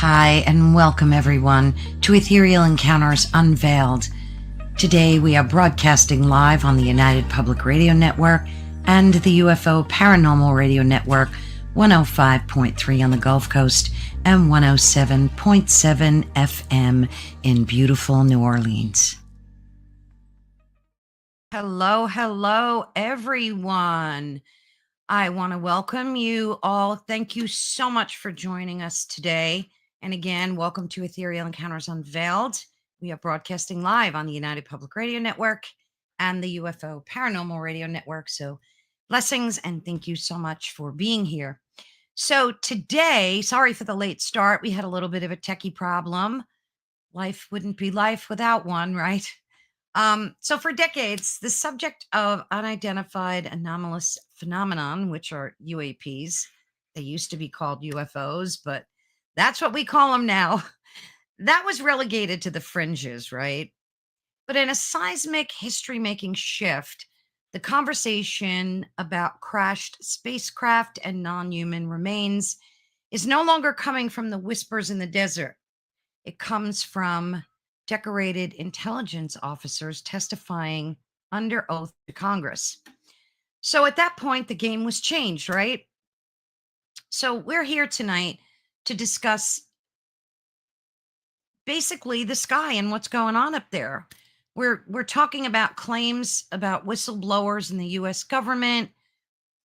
Hi, and welcome everyone to Ethereal Encounters Unveiled. Today we are broadcasting live on the United Public Radio Network and the UFO Paranormal Radio Network, 105.3 on the Gulf Coast and 107.7 FM in beautiful New Orleans. Hello, everyone. I want to welcome you all. Thank you so much for joining us today. And again, welcome to Ethereal Encounters Unveiled. We are broadcasting live on the United Public Radio Network and the UFO Paranormal Radio Network. So blessings and thank you so much for being here. So today, sorry for the late start. We had a little bit of a techie problem. Life wouldn't be life without one, right? So for decades, the subject of unidentified anomalous phenomenon, which are UAPs, they used to be called UFOs, but that's what we call them now. That was relegated to the fringes, right? But in a seismic history-making shift, the conversation about crashed spacecraft and non-human remains is no longer coming from the whispers in the desert. It comes from decorated intelligence officers testifying under oath to Congress. So at that point, the game was changed, right? So we're here tonight to discuss basically the sky and what's going on up there. We're talking about claims about whistleblowers in the U.S. government,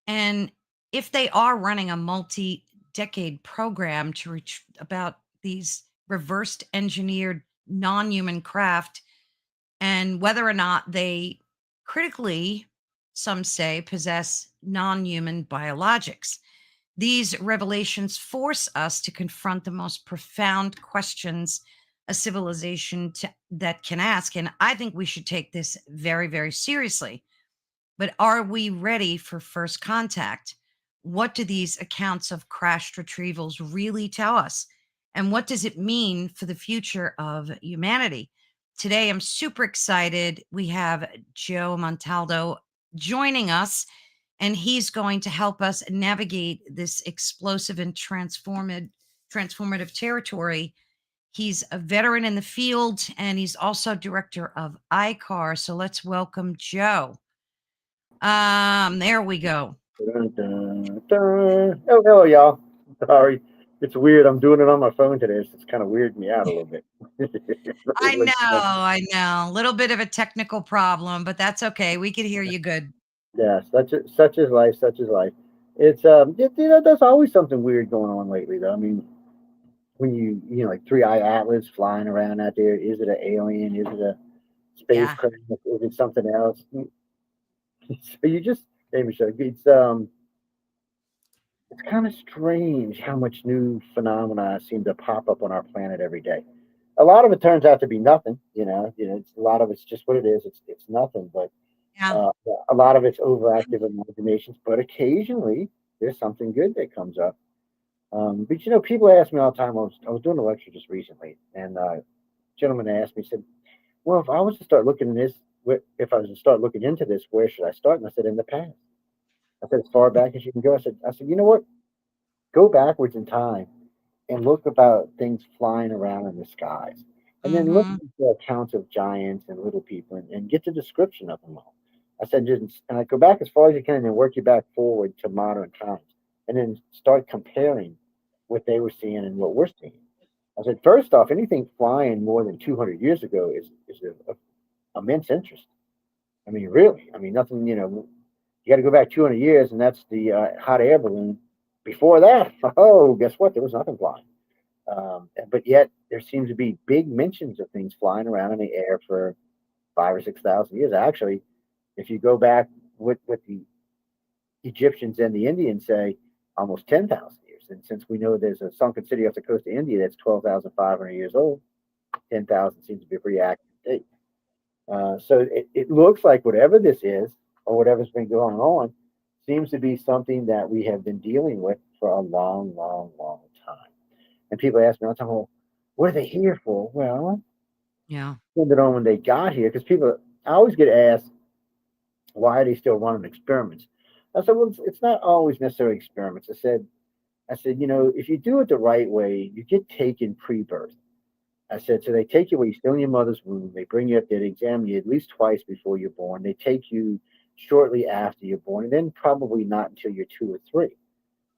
and if they are running a multi-decade program to reach about these reversed engineered non-human craft, and whether or not they critically, some say, possess non-human biologics. These revelations force us to confront the most profound questions a civilization that can ask. And I think we should take this very, very seriously. But are we ready for first contact? What do these accounts of crashed retrievals really tell us? And what does it mean for the future of humanity? Today, I'm super excited. We have Joe Montaldo joining us, and he's going to help us navigate this explosive and transformative territory. He's a veteran in the field, and he's also director of I.C.A.R. So let's welcome Joe. There we go. Dun, dun, dun. Oh, hello, y'all. Sorry. It's weird. I'm doing it on my phone today, so it's kind of weirding me out a little bit. I know. A little bit of a technical problem, but that's okay. We can hear you good. Yeah, such is life. Such is life. It's there's always something weird going on lately, though. I mean, when you like 3-eye atlas flying around out there, is it an alien? Is it a spacecraft? Is it something else? So you just, hey, Michelle, it's kind of strange how much new phenomena seem to pop up on our planet every day. A lot of it turns out to be nothing, a lot of it's just what it is. It's nothing, but Yeah. a lot of it's overactive imaginations. But occasionally there's something good that comes up. But people ask me all the time. I was doing a lecture just recently, and a gentleman asked me, said, "Well, if I was to start looking if I was to start looking into this, where should I start?" And I said, "In the past." I said, "As far back as you can go." I said, "You know what? Go backwards in time and look about things flying around in the skies. And then look at the accounts of giants and little people and get the description of them all." I said, and I go back as far as you can and then work you back forward to modern times. And then start comparing what they were seeing and what we're seeing. I said, first off, anything flying more than 200 years ago is of immense interest. I mean, really. I mean, nothing, you got to go back 200 years, and that's the hot air balloon. Before that, oh, guess what? There was nothing flying. But yet, there seems to be big mentions of things flying around in the air for 5,000 or 6,000 years. Actually, if you go back with the Egyptians and the Indians say, almost 10,000 years. And since we know there's a sunken city off the coast of India that's 12,500 years old, 10,000 seems to be a pretty accurate date. So it looks like whatever this is, or whatever's been going on, seems to be something that we have been dealing with for a long, long, long time. And people ask me all the time, "Well, what are they here for?" Well, Yeah. depending on when they got here, because I always get asked, why are they still running experiments? I said, well, it's not always necessarily experiments. I said, I said, if you do it the right way, you get taken pre-birth. I said, so they take you while you're still in your mother's womb. They bring you up there, they examine you at least twice before you're born. They take you shortly after you're born, and then probably not until you're 2 or 3.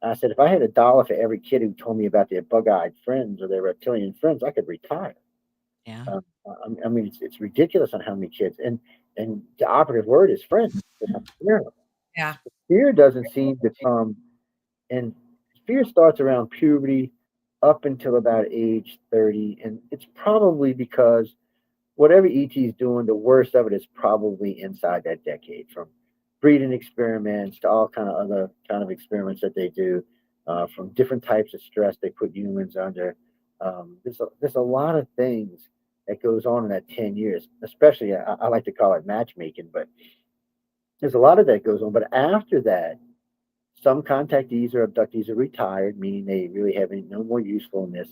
I said, if I had $1 for every kid who told me about their bug-eyed friends or their reptilian friends, I could retire. Yeah. I mean, it's ridiculous on how many kids. And the operative word is friends. They're not fear. Yeah. Fear doesn't seem to come, and fear starts around puberty up until about age 30, and it's probably because whatever ET is doing, the worst of it is probably inside that decade, from breeding experiments to all kind of other kind of experiments that they do, from different types of stress they put humans under. There's a lot of things that goes on in that 10 years, especially I like to call it matchmaking, but there's a lot of that goes on. But after that, some contactees or abductees are retired, meaning they really have no more usefulness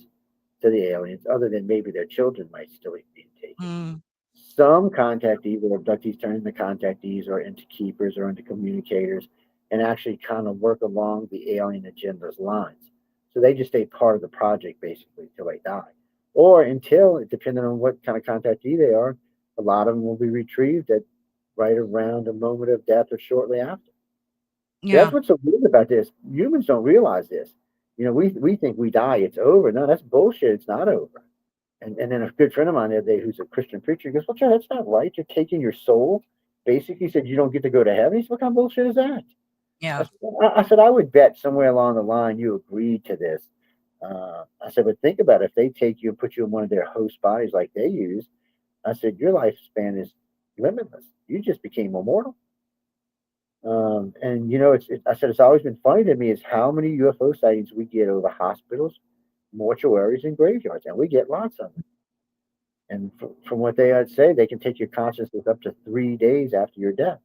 to the aliens, other than maybe their children might still be being taken. Mm, Some contactees or abductees turn into contactees or into keepers or into communicators and actually kind of work along the alien agenda's lines. So they just stay part of the project basically until they die. Or until, depending on what kind of contactee they are, a lot of them will be retrieved at right around the moment of death or shortly after. That's yeah. what's so weird about this. Humans don't realize this. We think we die, it's over. No, that's bullshit. It's not over. And then a good friend of mine the other day, who's a Christian preacher, goes, "Well, Joe, that's not right. You're taking your soul." Basically, he said you don't get to go to heaven. He said, "What kind of bullshit is that?" I Yeah. said, I would bet somewhere along the line you agreed to this. I said, but think about it. If they take you and put you in one of their host bodies like they use, I said, your lifespan is limitless. You just became immortal. And I said it's always been funny to me is how many UFO sightings we get over hospitals, mortuaries, and graveyards, and we get lots of them. And from what they had say, they can take your consciousness up to 3 days after your death.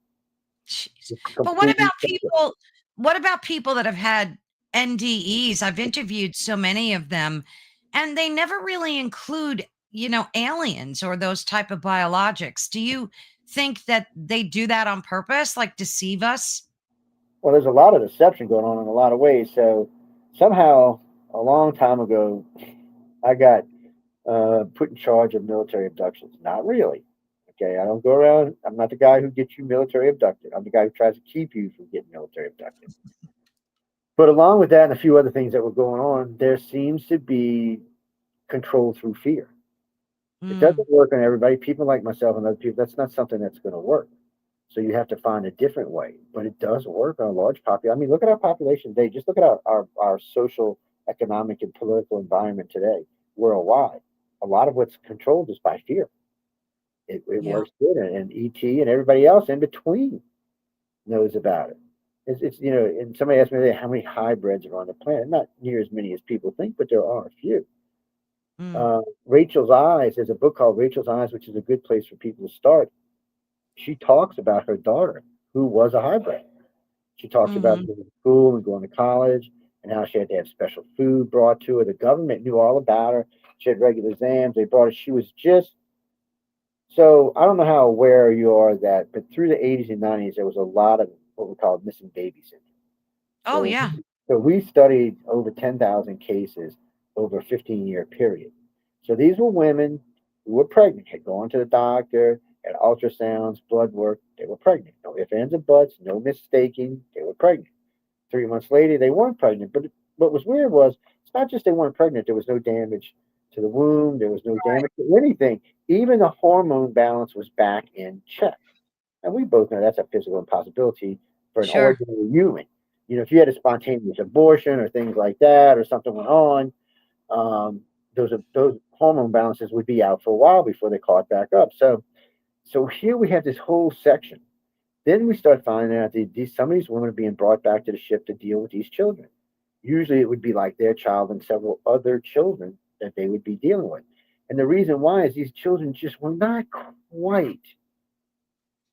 Jeez. It's But what completely about separate. people? What about people that have had NDEs? I've interviewed so many of them, and they never really include, aliens or those type of biologics. Do you think that they do that on purpose, like deceive us? Well, there's a lot of deception going on in a lot of ways. So somehow, a long time ago, I got put in charge of military abductions. Not really. Okay, I don't go around. I'm not the guy who gets you military abducted. I'm the guy who tries to keep you from getting military abducted. But along with that and a few other things that were going on, there seems to be control through fear. It Mm, doesn't work on everybody. People like myself and other people, that's not something that's going to work. So you have to find a different way. But it does work on a large population. I mean, look at our population today. Just look at our social, economic, and political environment today worldwide. A lot of what's controlled is by fear. It yeah. works good, and ET and everybody else in between knows about it. And somebody asked me today how many hybrids are on the planet. Not near as many as people think, but there are a few. Mm, Rachel's Eyes, there's a book called Rachel's Eyes, which is a good place for people to start. She talks about her daughter, who was a hybrid. She talks about hmm. going to school and going to college and how she had to have special food brought to her. The government knew all about her. She had regular exams. They brought her. She was just so I don't know how aware you are of that, but through the 80s and 90s, there was a lot of what we call missing baby syndrome. Oh, So, yeah. so we studied over 10,000 cases over a 15-year period. So these were women who were pregnant, had gone to the doctor, had ultrasounds, blood work. They were pregnant. No ifs, ands, or buts, no mistaking. They were pregnant. 3 months later, they weren't pregnant. But what was weird was it's not just they weren't pregnant. There was no damage to the womb. There was no damage to anything. Even the hormone balance was back in check. And we both know that's a physical impossibility for an Sure. ordinary human. If you had a spontaneous abortion or things like that, or something went on, um, those hormone balances would be out for a while before they caught back up. So here we have this whole section. Then we start finding out that some of these women are being brought back to the ship to deal with these children. Usually, it would be like their child and several other children that they would be dealing with. And the reason why is these children just were not quite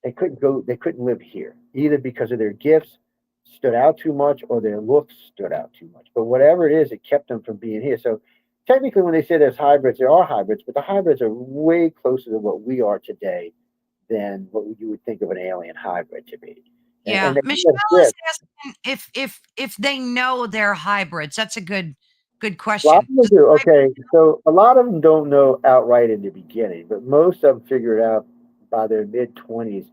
they couldn't live here either because of their gifts stood out too much or their looks stood out too much, but whatever it is, it kept them from being here. So technically when they say there's hybrids, there are hybrids, but the hybrids are way closer to what we are today than what you would think of an alien hybrid to be. Yeah. They Michelle have is gifts. asking if they know they're hybrids. That's a good A lot question. of them do. Okay, so a lot of them don't know outright in the beginning, but most of them figure it out by their mid-20s.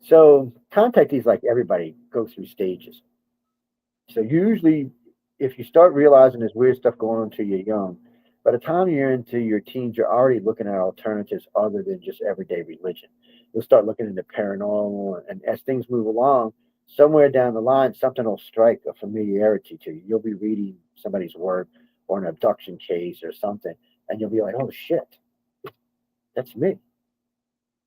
So contactees, like everybody, go through stages. So usually, if you start realizing there's weird stuff going on until you're young, by the time you're into your teens, you're already looking at alternatives other than just everyday religion. You'll start looking into paranormal, and as things move along, somewhere down the line, something will strike a familiarity to you. You'll be reading somebody's work or an abduction case or something, and you'll be like, "Oh shit, that's me."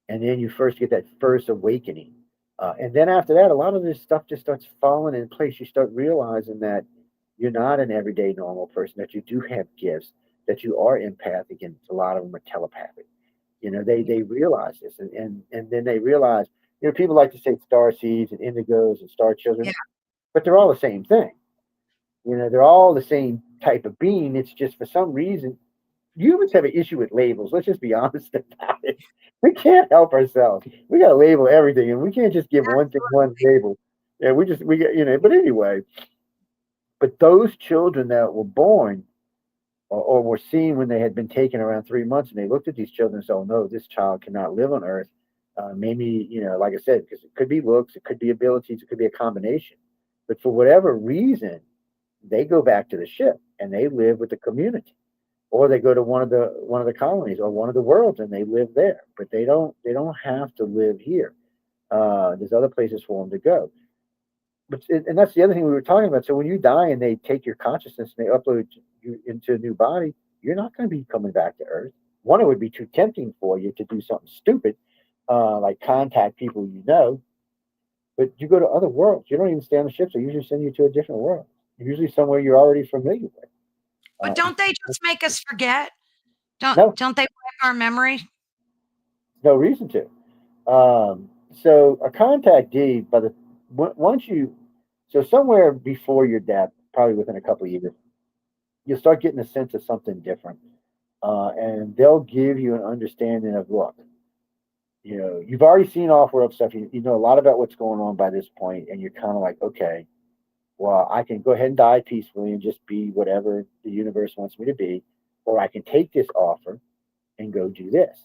And then you first get that first awakening. And then after that, a lot of this stuff just starts falling in place. You start realizing that you're not an everyday normal person, that you do have gifts, that you are empathic, and a lot of them are telepathic. They realize this, and then they realize, people like to say star seeds and indigos and star Yeah. children, but they're all the same thing. They're all the same type of being. It's just for some reason humans have an issue with labels. Let's just be honest about it. We can't help ourselves. We got to label everything, and we can't just give one thing one label. Yeah, we get But anyway, but those children that were born or were seen when they had been taken around 3 months, and they looked at these children and said, "Oh no, this child cannot live on Earth." Maybe like I said, because it could be looks, it could be abilities, it could be a combination. But for whatever reason, they go back to the ship and they live with the community, or they go to one of the colonies or one of the worlds and they live there, but they don't have to live here. There's other places for them to go. And that's the other thing we were talking about. So when you die and they take your consciousness and they upload you into a new body, you're not going to be coming back to Earth. One, it would be too tempting for you to do something stupid, like contact people you know. But you go to other worlds. You don't even stay on the ships. They usually send you to a different world, usually somewhere you're already familiar with. But don't they Uh, just make us forget? Don't no, don't they wipe our memory? no reason to. So a contactee, once you, so somewhere before your death, probably within a couple of years, you'll start getting a sense of something different, and they'll give you an understanding of, look, you've already seen off-world stuff. You know a lot about what's going on by this point, and you're kind of like, okay, well, I can go ahead and die peacefully and just be whatever the universe wants me to be, or I can take this offer and go do this.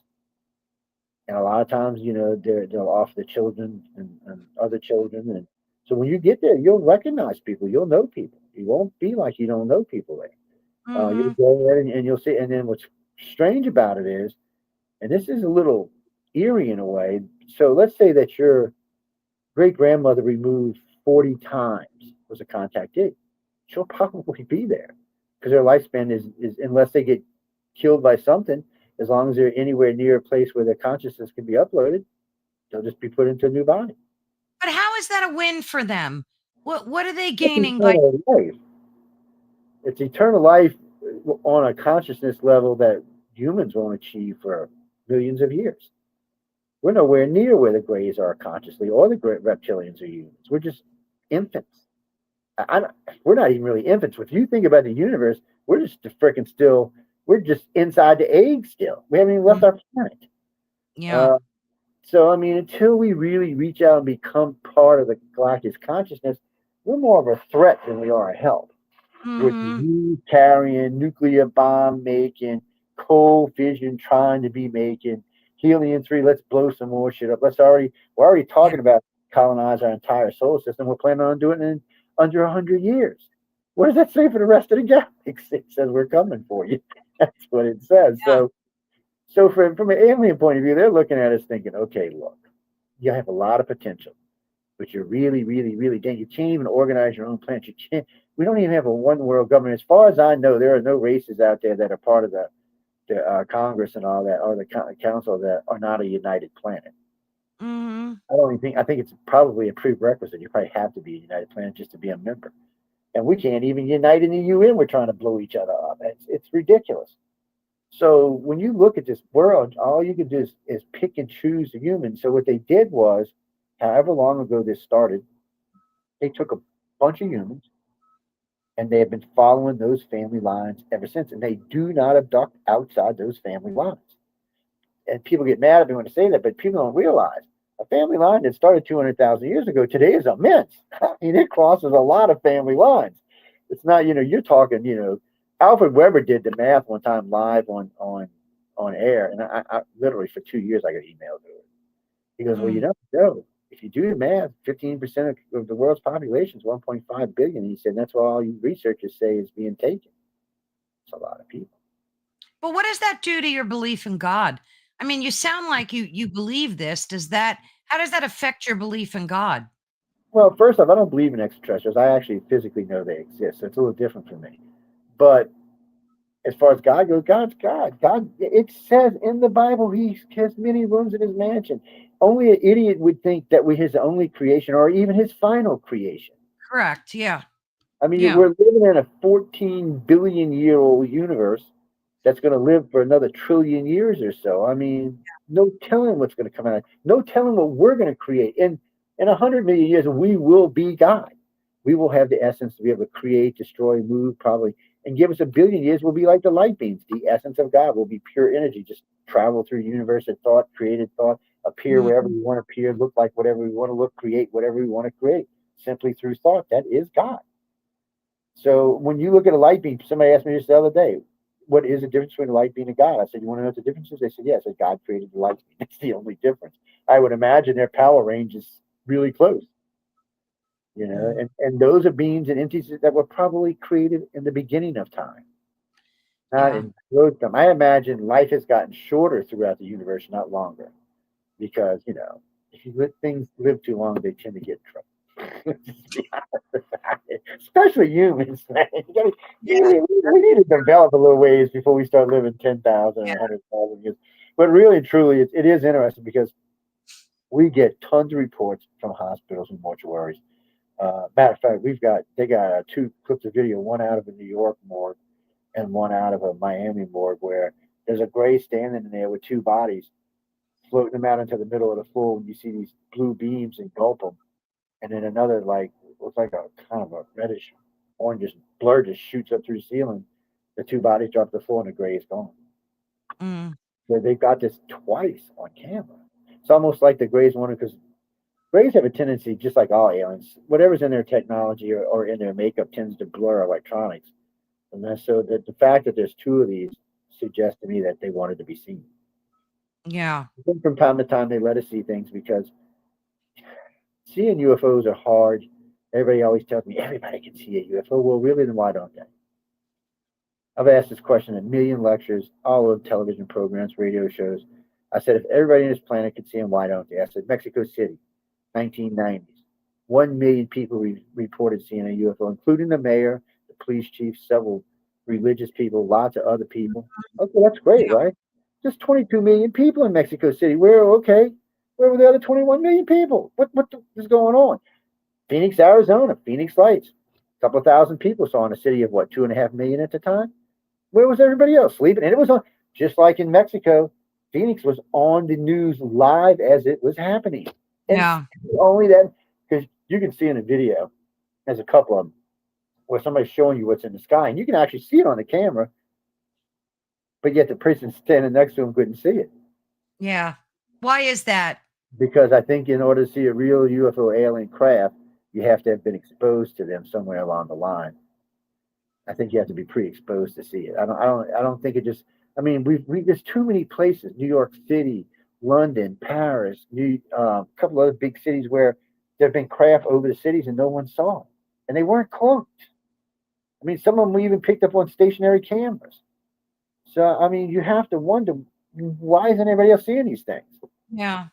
And a lot of times, they'll offer the children and other children, and so when you get there, you'll recognize people, you'll know people. You won't be like you don't know people there. You'll Mm-hmm. go there and you'll see. And then what's strange about it is, and this is a little eerie in a way. So let's say that your great grandmother removed 40 times was a contactee. She'll probably be there because their lifespan is unless they get killed by something, as long as they're anywhere near a place where their consciousness can be uploaded, they'll just be put into a new body. But how is that a win for them? What are they It's gaining by? eternal life. It's eternal life on a consciousness level that humans won't achieve for millions of years. We're nowhere near where the Greys are consciously, or the great reptilians or humans. We're just infants. We're not even really infants. If you think about the universe, we're just freaking still. We're just inside the egg still. We haven't even left our planet. Yeah. Uh, so I mean, until we really reach out and become part of the galactic consciousness, we're more of a threat than we are a help. With Mm-hmm. you carrying, nuclear bomb making, cold fission trying to be making, helium-3, let's blow some more shit up. We're already Yeah. talking about colonize our entire solar system. We're planning on doing it in under 100 years. What does that say for the rest of the galaxy? It says we're coming for you. That's what it says. Yeah. So from an alien point of view, they're looking at us thinking, okay, look, you have a lot of potential, but you're really, really, really dangerous. You can't even organize your own planet. You can't. We don't even have a one world government. As far as I know, there are no races out there that are part of the Congress and all that, or the council, that are not a united planet. Mm-hmm. I don't even think. I think it's probably a prerequisite. You probably have to be a united planet just to be a member. And we can't even unite in the UN. We're trying to blow each other up. It's ridiculous. So when you look at this world, all you can do is pick and choose the humans. So what they did was, however long ago this started, they took a bunch of humans and they have been following those family lines ever since. And they do not abduct outside those family lines. And people get mad at me when I say that, but people don't realize a family line that started 200,000 years ago today is immense. I mean, it crosses a lot of family lines. It's not, you're talking, Alfred Weber did the math one time live on air, and I literally for 2 years I got emailed to it. He goes, well, Mm. Joe, if you do the math, 15% of the world's population is 1.5 billion. He said that's what all you researchers say is being taken. It's a lot of people. But what does that do to your belief in God? I mean, you sound like you believe this. How does that affect your belief in God? Well, first off, I don't believe in extraterrestrials. I actually physically know they exist. So it's a little different for me. But as far as God goes, God's God. God, it says in the Bible, He has many rooms in His mansion. Only an idiot would think that we're His only creation or even His final creation. Correct. Yeah. I mean, Yeah. we're living in a 14 billion year old universe that's going to live for another trillion years or so. I mean, no telling what's going to come out. No telling what we're going to create. In 100 million years, we will be God. We will have the essence to be able to create, destroy, move, probably. And give us a billion years, we'll be like the light beams. The essence of God will be pure energy, just travel through the universe of thought, created thought, appear wherever Mhm. we want to appear, look like whatever we want to look, create whatever we want to create, simply through thought. That is God. So when you look at a light beam, somebody asked me just the other day, what is the difference between a light beam and God? I said, you want to know what the difference is? They said, yes, God created the light beam. That's the only difference. I would imagine their power range is really close, Mm. and those are beings and entities that were probably created in the beginning of time, not Yeah. in growth time. I imagine life has gotten shorter throughout the universe, not longer, because, if you let things live too long, they tend to get in trouble. Especially humans, man. Yeah. We need to develop a little ways before we start living 10,000 or Yeah. 100,000 years. But really and truly, it is interesting because we get tons of reports from hospitals and mortuaries. Matter of fact, they got two clips of video, one out of a New York morgue and one out of a Miami morgue, where there's a gray standing in there with two bodies floating them out into the middle of the floor. And you see these blue beams engulf them, and then another like looks like a kind of a reddish orangish blur just shoots up through the ceiling. The two bodies drop to the floor and the gray is gone. Mm. So they've got this twice on camera. It's almost like the grays one because grays have a tendency, just like all aliens, whatever's in their technology or in their makeup tends to blur electronics. And then so the fact that there's two of these suggests to me that they wanted to be seen. Yeah. I think from time to time they let us see things because seeing UFOs are hard. Everybody always tells me everybody can see a UFO. Well, really, then why don't they? I've asked this question in a million lectures, all of television programs, radio shows. I said, if everybody on this planet could see them, why don't they? I said, Mexico City, 1990s. 1 million people reported seeing a UFO, including the mayor, the police chief, several religious people, lots of other people. Okay, that's great, Yeah. right? Just 22 million people in Mexico City. Where were the other 21 million people? What is going on? Phoenix, Arizona, Phoenix Lights. A couple of thousand people saw in a city of what, 2.5 million at the time? Where was everybody else sleeping? And it was on, just like in Mexico, Phoenix was on the news live as it was happening. And Yeah. only that, because you can see in a video, there's a couple of them where somebody's showing you what's in the sky, and you can actually see it on the camera, but yet the person standing next to him couldn't see it. Yeah. Why is that? Because I think in order to see a real UFO alien craft, you have to have been exposed to them somewhere along the line. I think you have to be pre-exposed to see it. I don't think it just. I mean, there's too many places: New York City, London, Paris, a couple other big cities where there have been craft over the cities and no one saw them, and they weren't cloaked. I mean, some of them we even picked up on stationary cameras. So I mean, you have to wonder why isn't everybody else seeing these things? Yeah.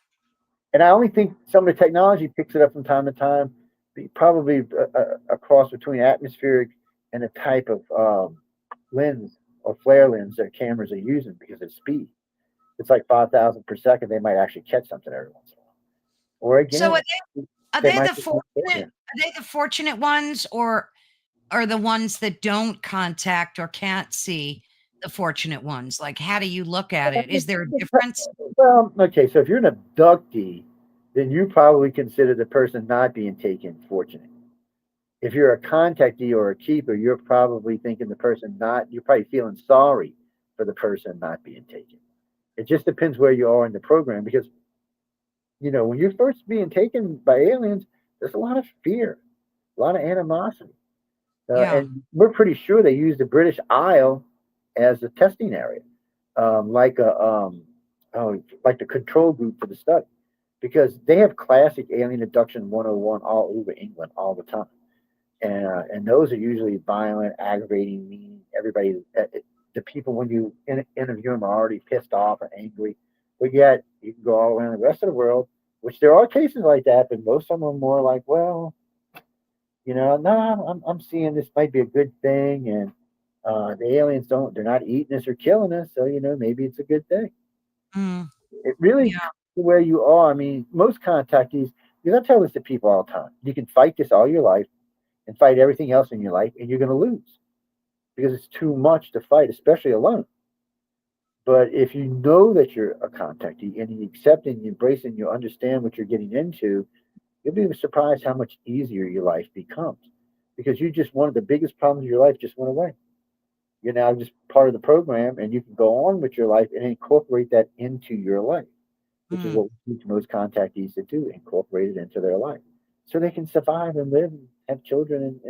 And I only think some of the technology picks it up from time to time. Probably a cross between atmospheric and a type of lens or flare lens that cameras are using because of speed. It's like 5,000 per second. They might actually catch something every once in a while. Or So again, are they they might the just not fortunate there. are they the fortunate ones, or are the ones that don't contact or can't see the fortunate ones? Like, how do you look at it? Is there a difference? Well, okay, so if you're an abductee, then you probably consider the person not being taken fortunate. If you're a contactee or a keeper, you're probably thinking you're probably feeling sorry for the person not being taken. It just depends where you are in the program because when you're first being taken by aliens, there's a lot of fear, a lot of animosity. Yeah. And we're pretty sure they used the British Isle as a testing area, like oh, like the control group for the study, because they have classic alien abduction 101 all over England all the time, and those are usually violent, aggravating, mean. Everybody, the people when you interview them are already pissed off or angry, but yet you can go all around the rest of the world, which there are cases like that, but most of them are more like, well, no, I'm seeing this might be a good thing, and the aliens they're not eating us or killing us, so maybe it's a good thing. Mm, It really yeah. where you are. I mean, most contactees, because I tell this to people all the time, you can fight this all your life and fight everything else in your life, and you're going to lose because it's too much to fight, especially alone. But if you know that you're a contactee and you accept and you embrace and you understand what you're getting into, you'll be surprised how much easier your life becomes because you just one of the biggest problems of your life just went away. You're now just part of the program, and you can go on with your life and incorporate that into your life, which is Mm, what we teach most contactees to do, incorporate it into their life. So they can survive and live and have children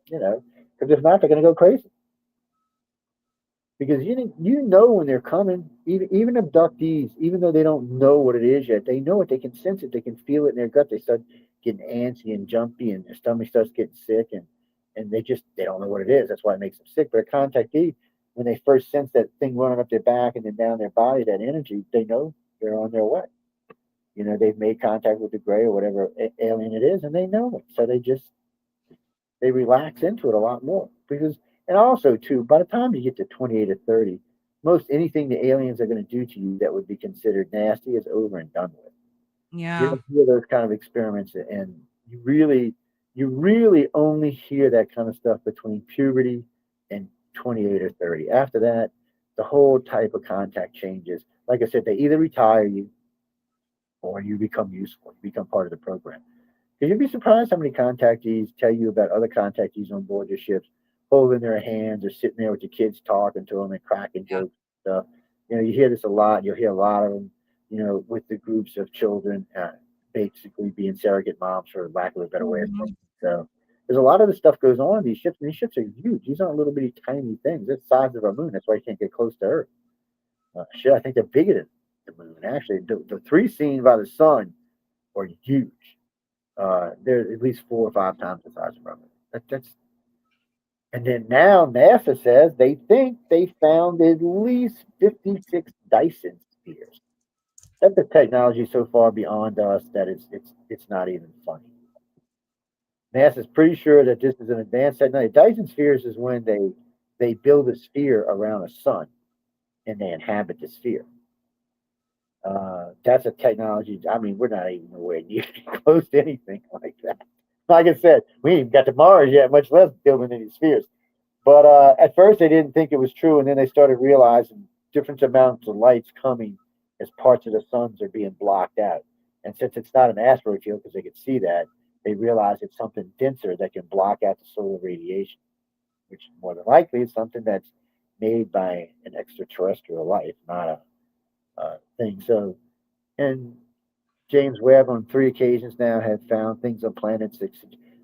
because if not, they're going to go crazy. Because you know when they're coming, even abductees, even though they don't know what it is yet, they know it. They can sense it. They can feel it in their gut. They start getting antsy and jumpy, and their stomach starts getting sick, and they don't know what it is. That's why it makes them sick. But a contactee, when they first sense that thing running up their back and then down their body, that energy, they know they're on their way. They've made contact with the gray or whatever alien it is, and they know it. So they relax into it a lot more because, and also too, by the time you get to 28 or 30, most anything the aliens are going to do to you that would be considered nasty is over and done with. You yeah. don't hear those kind of experiments, and you really only hear that kind of stuff between puberty and 28 or 30. After that, the whole type of contact changes. Like I said, they either retire you or you become useful, you become part of the program. Because you'd be surprised how many contactees tell you about other contactees on board your ships, holding their hands or sitting there with your kids talking to them and cracking Yeah. jokes and stuff. You hear this a lot. You'll hear a lot of them, with the groups of children basically being surrogate moms, for lack of a better way of saying Mhm. it. So there's a lot of this stuff goes on in these ships, and these ships are huge. These aren't little bitty tiny things. They're the size of our moon. That's why you can't get close to Earth. Shit, I think they're bigger than the moon. Actually, the three seen by the sun are huge. They're at least 4 or 5 times the size of our moon. That's and then now NASA says they think they found at least 56 Dyson spheres. That's a technology so far beyond us that it's not even funny. NASA's pretty sure that this is an advanced technology. Dyson spheres is when they build a sphere around a sun and they inhabit the sphere. That's a technology. I mean, we're not even nowhere near close to anything like that. Like I said, we ain't even got to Mars yet, much less building any spheres. But at first, they didn't think it was true, and then they started realizing different amounts of lights coming as parts of the suns are being blocked out. And since it's not an asteroid field, because they could see that, they realize it's something denser that can block out the solar radiation, which more than likely is something that's made by an extraterrestrial life, not a thing. So, and James Webb on 3 occasions now had found things on planets.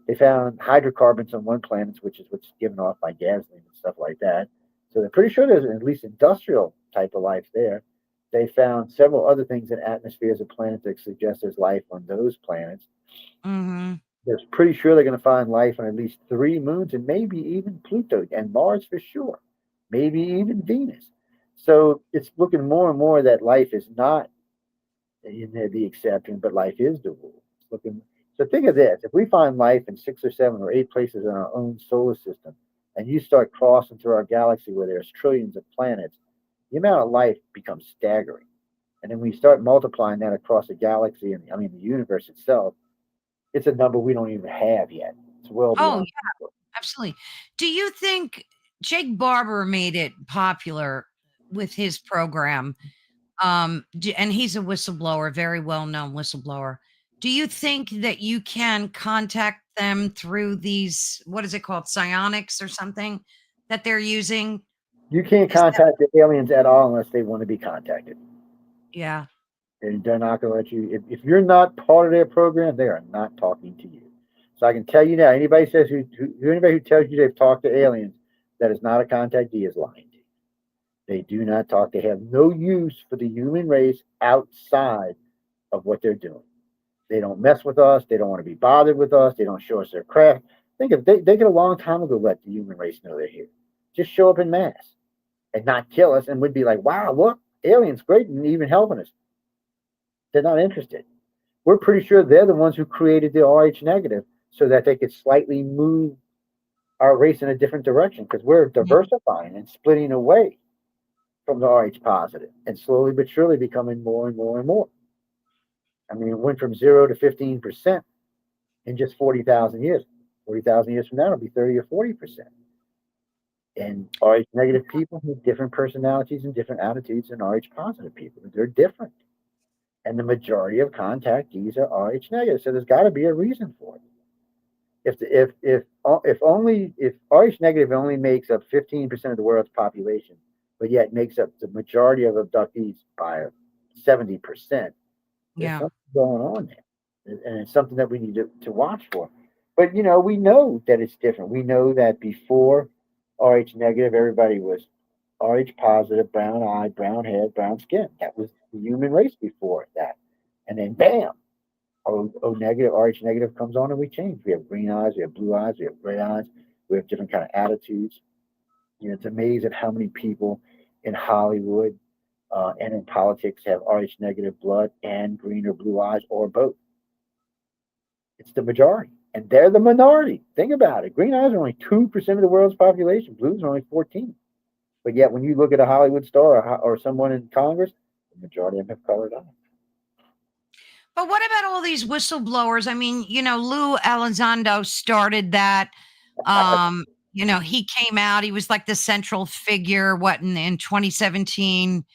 They found hydrocarbons on one planet, which is what's given off by gasoline and stuff like that. So they're pretty sure there's at least industrial type of life there. They found several other things in atmospheres of planets that suggest there's life on those planets. Mhm. They're pretty sure they're going to find life on at least 3 moons and maybe even Pluto and Mars for sure, maybe even Venus. So it's looking more and more that life is not the exception, but life is the rule. It's looking. So think of this: if we find life in 6 or 7 or 8 places in our own solar system, and you start crossing through our galaxy where there's trillions of planets, the amount of life becomes staggering. And then when you start multiplying that across the galaxy and I mean the universe itself, it's a number we don't even have yet. It's well Oh, beyond. yeah, absolutely. Do you think Jake Barber made it popular with his program? And he's a whistleblower, very well-known whistleblower. Do you think that you can contact them through these, what is it called, psionics or something that they're using? You can't Is that contact the aliens at all unless they want to be contacted. yeah. And they're not going to let you. If you're not part of their program, they are not talking to you. So I can tell you now, anybody says anybody who tells you they've talked to aliens that is not a contactee is lying to you. They do not talk. They have no use for the human race outside of what they're doing. They don't mess with us. They don't want to be bothered with us. They don't show us their craft. Think of they could a long time ago let the human race know they're here. Just show up in mass and not kill us, and we'd be like, wow, look, aliens, great, and even helping us. They're not interested. We're pretty sure they're the ones who created the RH negative so that they could slightly move our race in a different direction because we're diversifying and splitting away from the RH positive and slowly but surely becoming more and more and more. I mean, it went from 0 to 15% in just 40,000 years. 40,000 years from now, it'll be 30 or 40%. And RH negative people have different personalities and different attitudes than RH positive people. They're different. And the majority of contactees are RH negative. So there's got to be a reason for it. If RH negative only makes up 15% of the world's population, but yet makes up the majority of abductees by 70%, there's something going on there, and it's something that we need to watch for. But we know that it's different. We know that before RH negative, everybody was RH positive, brown eyed, brown head, brown skin. That was the human race before that, and then bam, O negative, RH negative comes on and we change. We have green eyes, we have blue eyes, we have gray eyes, we have different kind of attitudes. It's amazing how many people in Hollywood and in politics have RH negative blood and green or blue eyes or both. It's the majority, and they're the minority. Think about it. Green eyes are only 2% of the world's population. Blues are only 14. But yet, when you look at a Hollywood star or someone in Congress, the majority of them have colored eyes. But what about all these whistleblowers? I mean, Lou Elizondo started that. He came out, he was like the central figure, in 2017.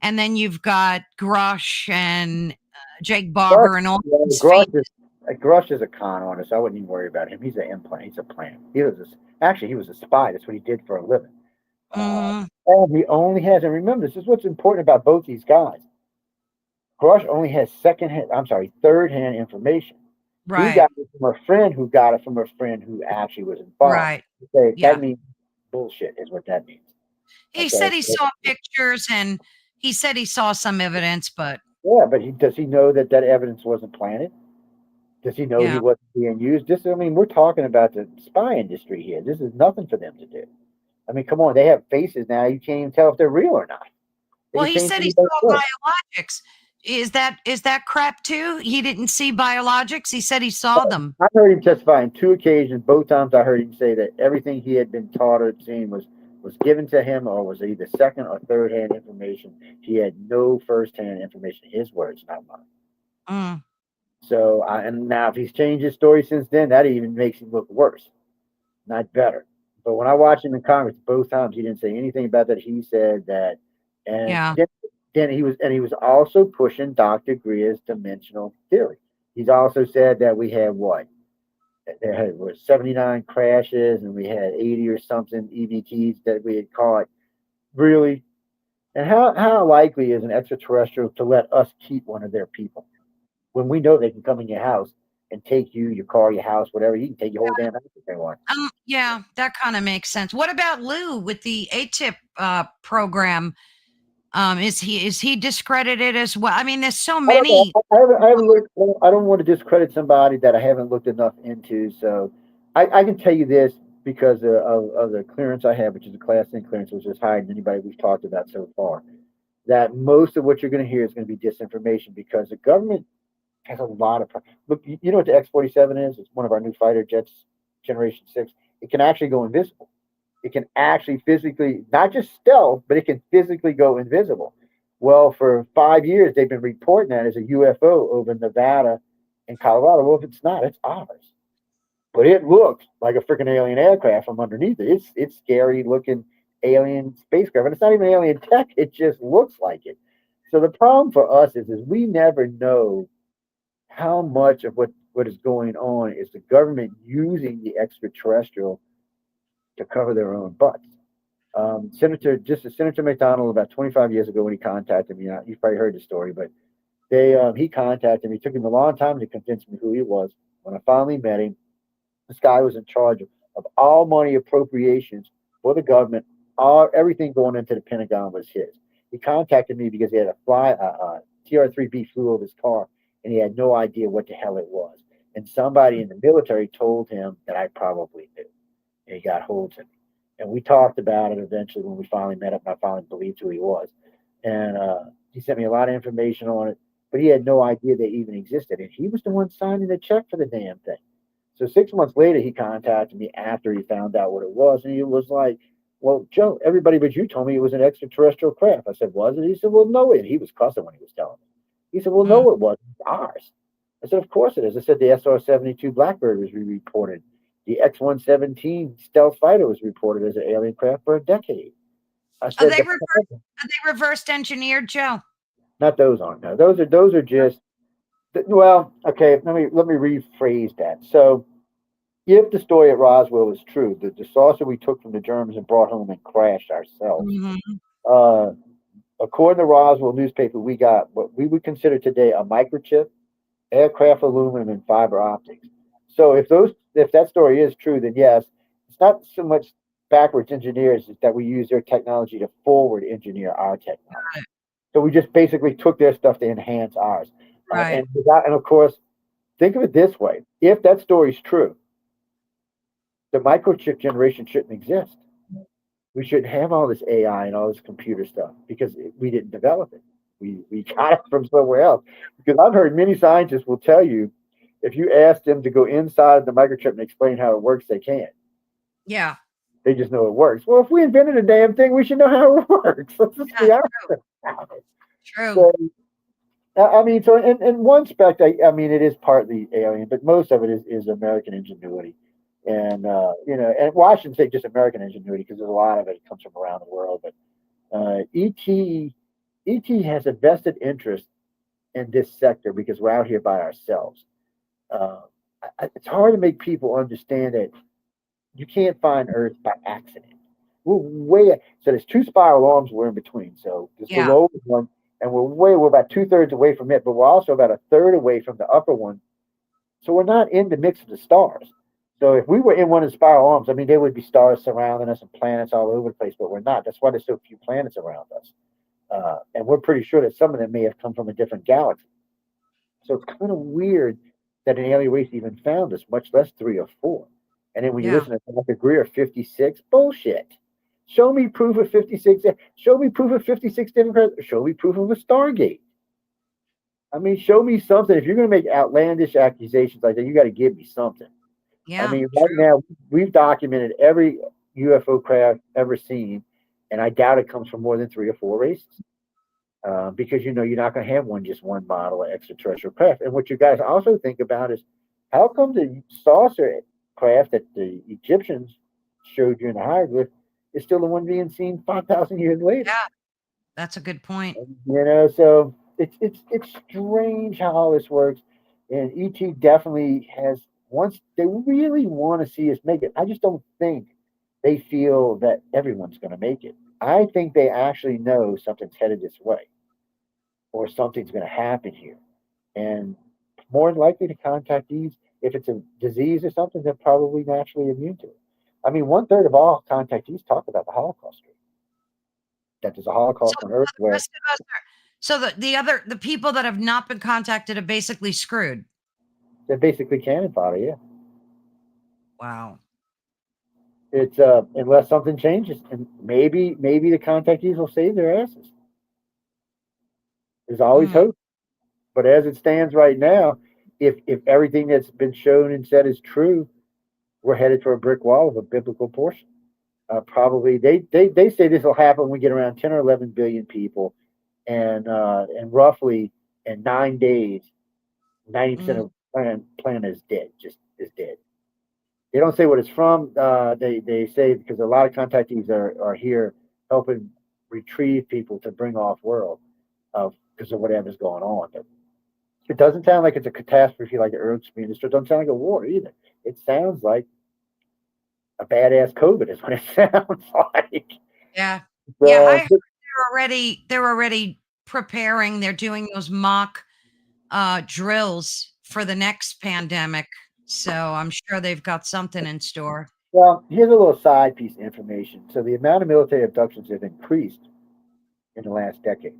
And then you've got Grush and Jake Grush, Barber and all yeah, these Grush is a con artist. I wouldn't even worry about him. He's an implant. He's a plant. He was a spy. That's what he did for a living. Mhm. And he only has, and remember, this is what's important about both these guys. Grush only has third hand information. He Right. got it from a friend who got it from a friend who actually was involved. Right. That Yeah. means bullshit, is what that means. He Okay. said he saw pictures and he said he saw some evidence, but Yeah, but does he know that evidence wasn't planted? Does he know he yeah. wasn't being used? We're talking about the spy industry here. This is nothing for them to do. I mean, come on, they have faces now. You can't even tell if they're real or not. They Well, can he change said he anybody's saw voice. biologics. Is that crap too? He didn't see biologics. He said he saw them. I heard him testify on 2 occasions. Both times I heard him say that everything he had been taught or seen was given to him or was either second or third hand information. He had no first hand information. His words, not mine. Mm, So, and now if he's changed his story since then, that even makes him look worse, not better. But when I watched him in Congress, both times he didn't say anything about that. He said that, and yeah. then he was also pushing Dr. Greer's dimensional theory. He's also said that we had what there were 79 crashes and we had 80 or something EVTs that we had caught. Really? And how likely is an extraterrestrial to let us keep one of their people when we know they can come in your house and take you, your car, your house, whatever? You can take your whole damn house if they want. Yeah, that kind of makes sense. What about Lou with the ATIP program? Is he discredited as well? I mean, there's so I don't know. many. I haven't looked. I don't want to discredit somebody that I haven't looked enough into. So I can tell you this because of the clearance I have, which is a Class N clearance, which is higher than anybody we've talked about so far. That most of what you're going to hear is going to be disinformation because the government has a lot of. Look, you know what the X-47 is? It's one of our new fighter jets, Generation 6. It can actually go invisible. It can actually physically, not just stealth, but it can physically go invisible. Well, for 5 years, they've been reporting that as a UFO over Nevada and Colorado. Well, if it's not, it's ours. But it looks like a freaking alien aircraft from underneath it. It's scary looking alien spacecraft, and it's not even alien tech. It just looks like it. So the problem for us is we never know how much of what is going on is the government using the extraterrestrial to cover their own butts. Senator McDonald, about 25 years ago when he contacted me, you've probably heard the story, but He contacted me. It took him a long time to convince me who he was. When I finally met him, this guy was in charge of all money appropriations for the government. All everything going into the Pentagon was his. He contacted me because he had a TR-3B flew over his car, and he had no idea what the hell it was. And somebody in the military told him that I probably knew. And he got hold of me. And we talked about it eventually when we finally met up, and I finally believed who he was. And he sent me a lot of information on it, but he had no idea they even existed. And he was the one signing the check for the damn thing. So 6 months later, he contacted me after he found out what it was, and he was like, "Well, Joe, everybody but you told me it was an extraterrestrial craft." I said, "Was it?" He said, "Well, no, it." He was cussing when he was telling me. He said, "Well, Mm. no, it wasn't. It's ours." I said, "Of course it is." I said, "The SR-72 Blackbird was reported. The X-117 stealth fighter was reported as an alien craft for a decade." I Are said, they rever are they reversed engineered, Joe? "Not those aren't. No, those are just well, okay. Let me rephrase that. So if the story at Roswell is true, the saucer we took from the Germans and brought home and crashed ourselves, Mhm. uh, according to Roswell newspaper, we got what we would consider today a microchip, aircraft aluminum, and fiber optics. So if that story is true, then yes, it's not so much backwards engineers it's that we use their technology to forward engineer our technology. So we just basically took their stuff to enhance ours. Right. And of course, think of it this way: if that story's true, the microchip generation shouldn't exist. We shouldn't have all this AI and all this computer stuff because we didn't develop it. We got it from somewhere else. Because I've heard many scientists will tell you if you ask them to go inside the microchip and explain how it works, they can't. Yeah. They just know it works. Well, if we invented a damn thing, we should know how it works. Let's just Yeah. be honest about it. True. So, I mean, so in one spect, I mean, it is partly alien, but most of it is American ingenuity. And, and well, I shouldn't say just American ingenuity because there's a lot of it comes from around the world. But ET has a vested interest in this sector because we're out here by ourselves. Uh, it's hard to make people understand that you can't find Earth by accident. We're way so there's two spiral arms we're in between. So there's the Yeah. lower one, and we're about 2/3 away from it, but we're also about a third away from the upper one. So we're not in the mix of the stars. So if we were in one of the spiral arms, I mean, there would be stars surrounding us and planets all over the place, but we're not. That's why there's so few planets around us. And we're pretty sure that some of them may have come from a different galaxy. So it's kind of weird that an alien race even found us, much less three or four. And then when you Yeah. listen to Dr. Greer, 56, bullshit. Show me proof of 56. Show me proof of 56 Democrats. Show me proof of a Stargate. I mean, show me something. If you're going to make outlandish accusations like that, you got to give me something. I Yeah. mean, right True. now, we've documented every UFO craft ever seen, and I doubt it comes from more than three or four races. Because you're not going to have just one model of extraterrestrial craft. And what you guys also think about is how come the saucer craft that the Egyptians showed you in the hieroglyph is still the one being seen 5,000 years later? Yeah. That's a good point. So it's strange how all this works. And ET definitely has once they really want to see us make it. I just don't think they feel that everyone's going to make it. I think they actually know something's headed this way or something's going to happen here. And more than likely, the contactees, if it's a disease or something, they're probably naturally immune to it. I mean, 1/3 of all contactees talk about the Holocaust rate, that there's a So Holocaust on Earth the where rest of us are so the people that have not been contacted are basically screwed. they're basically cannon fodder. Yeah, Wow. it's unless something changes, and maybe the contactees will save their asses. There's always Mm. hope, but as it stands right now, if everything that's been shown and said is true, we're headed for a brick wall of a biblical portion. Probably they say this will happen when we get around 10 or 11 billion people, and roughly in 9 days, 90% Mm. of planet is dead, just is dead. They don't say what it's from. They say because a lot of contactees are here helping retrieve people to bring off world because of whatever's going on. But it doesn't sound like it's a catastrophe like the Earth's being destroyed. It doesn't sound like a war either. It sounds like a badass COVID is what it sounds like. Yeah. Yeah, I So, heard they're already preparing. They're doing those mock. drills for the next pandemic. So I'm sure they've got something in store. Well, here's a little side piece of information. So the amount of military abductions have increased in the last decade,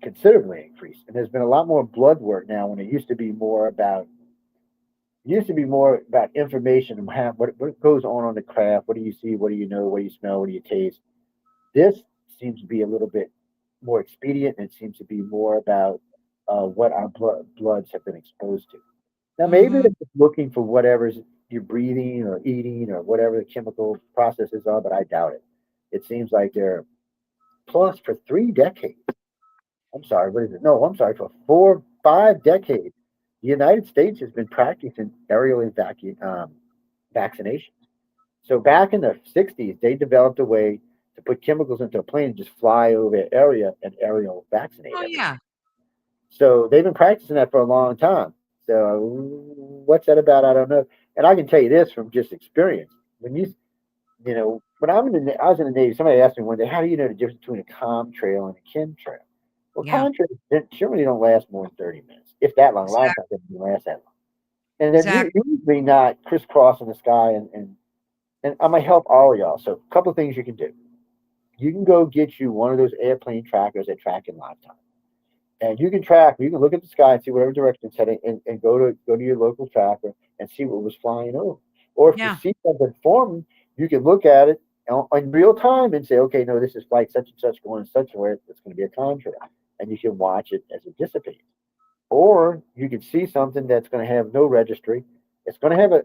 considerably increased, and there's been a lot more blood work now when it used to be more about information and what goes on the craft. What do you see? What do you know? What do you smell? What do you taste? This seems to be a little bit more expedient, and it seems to be more about what our bloods have been exposed to. Now, maybe Hmm. they're just looking for whatever's you're breathing or eating or whatever the chemical processes are, but I doubt it. It seems like they're plus for 3 decades. I'm sorry, what is it? No, I'm sorry, for 5 decades. The United States has been practicing vaccinations. So back in the 60s, they developed a way to put chemicals into a plane and just fly over an area and aerial vaccinate Oh everything. yeah, So they've been practicing that for a long time. So what's that about? I don't know. And I can tell you this from just experience. When when I was in the Navy, somebody asked me one day, how do you know the difference between a trail and a chemtrail? Well, yeah, contrails generally don't last more than 30 minutes, if that long. A lot of times they don't last that long. And they're exactly. usually not crisscrossing the sky. And I'm going to help all of y'all. So a couple of things you can do. You can go get you one of those airplane trackers that track in lifetime. And you can look at the sky and see whatever direction it's heading and go to your local tracker and see what was flying over. Or if you Yeah, see something forming, you can look at it in real time and say, okay, no, this is flight such and such going in such a way, it's going to be a contrail. And you can watch it as it dissipates. Or you can see something that's going to have no registry. It's going to have a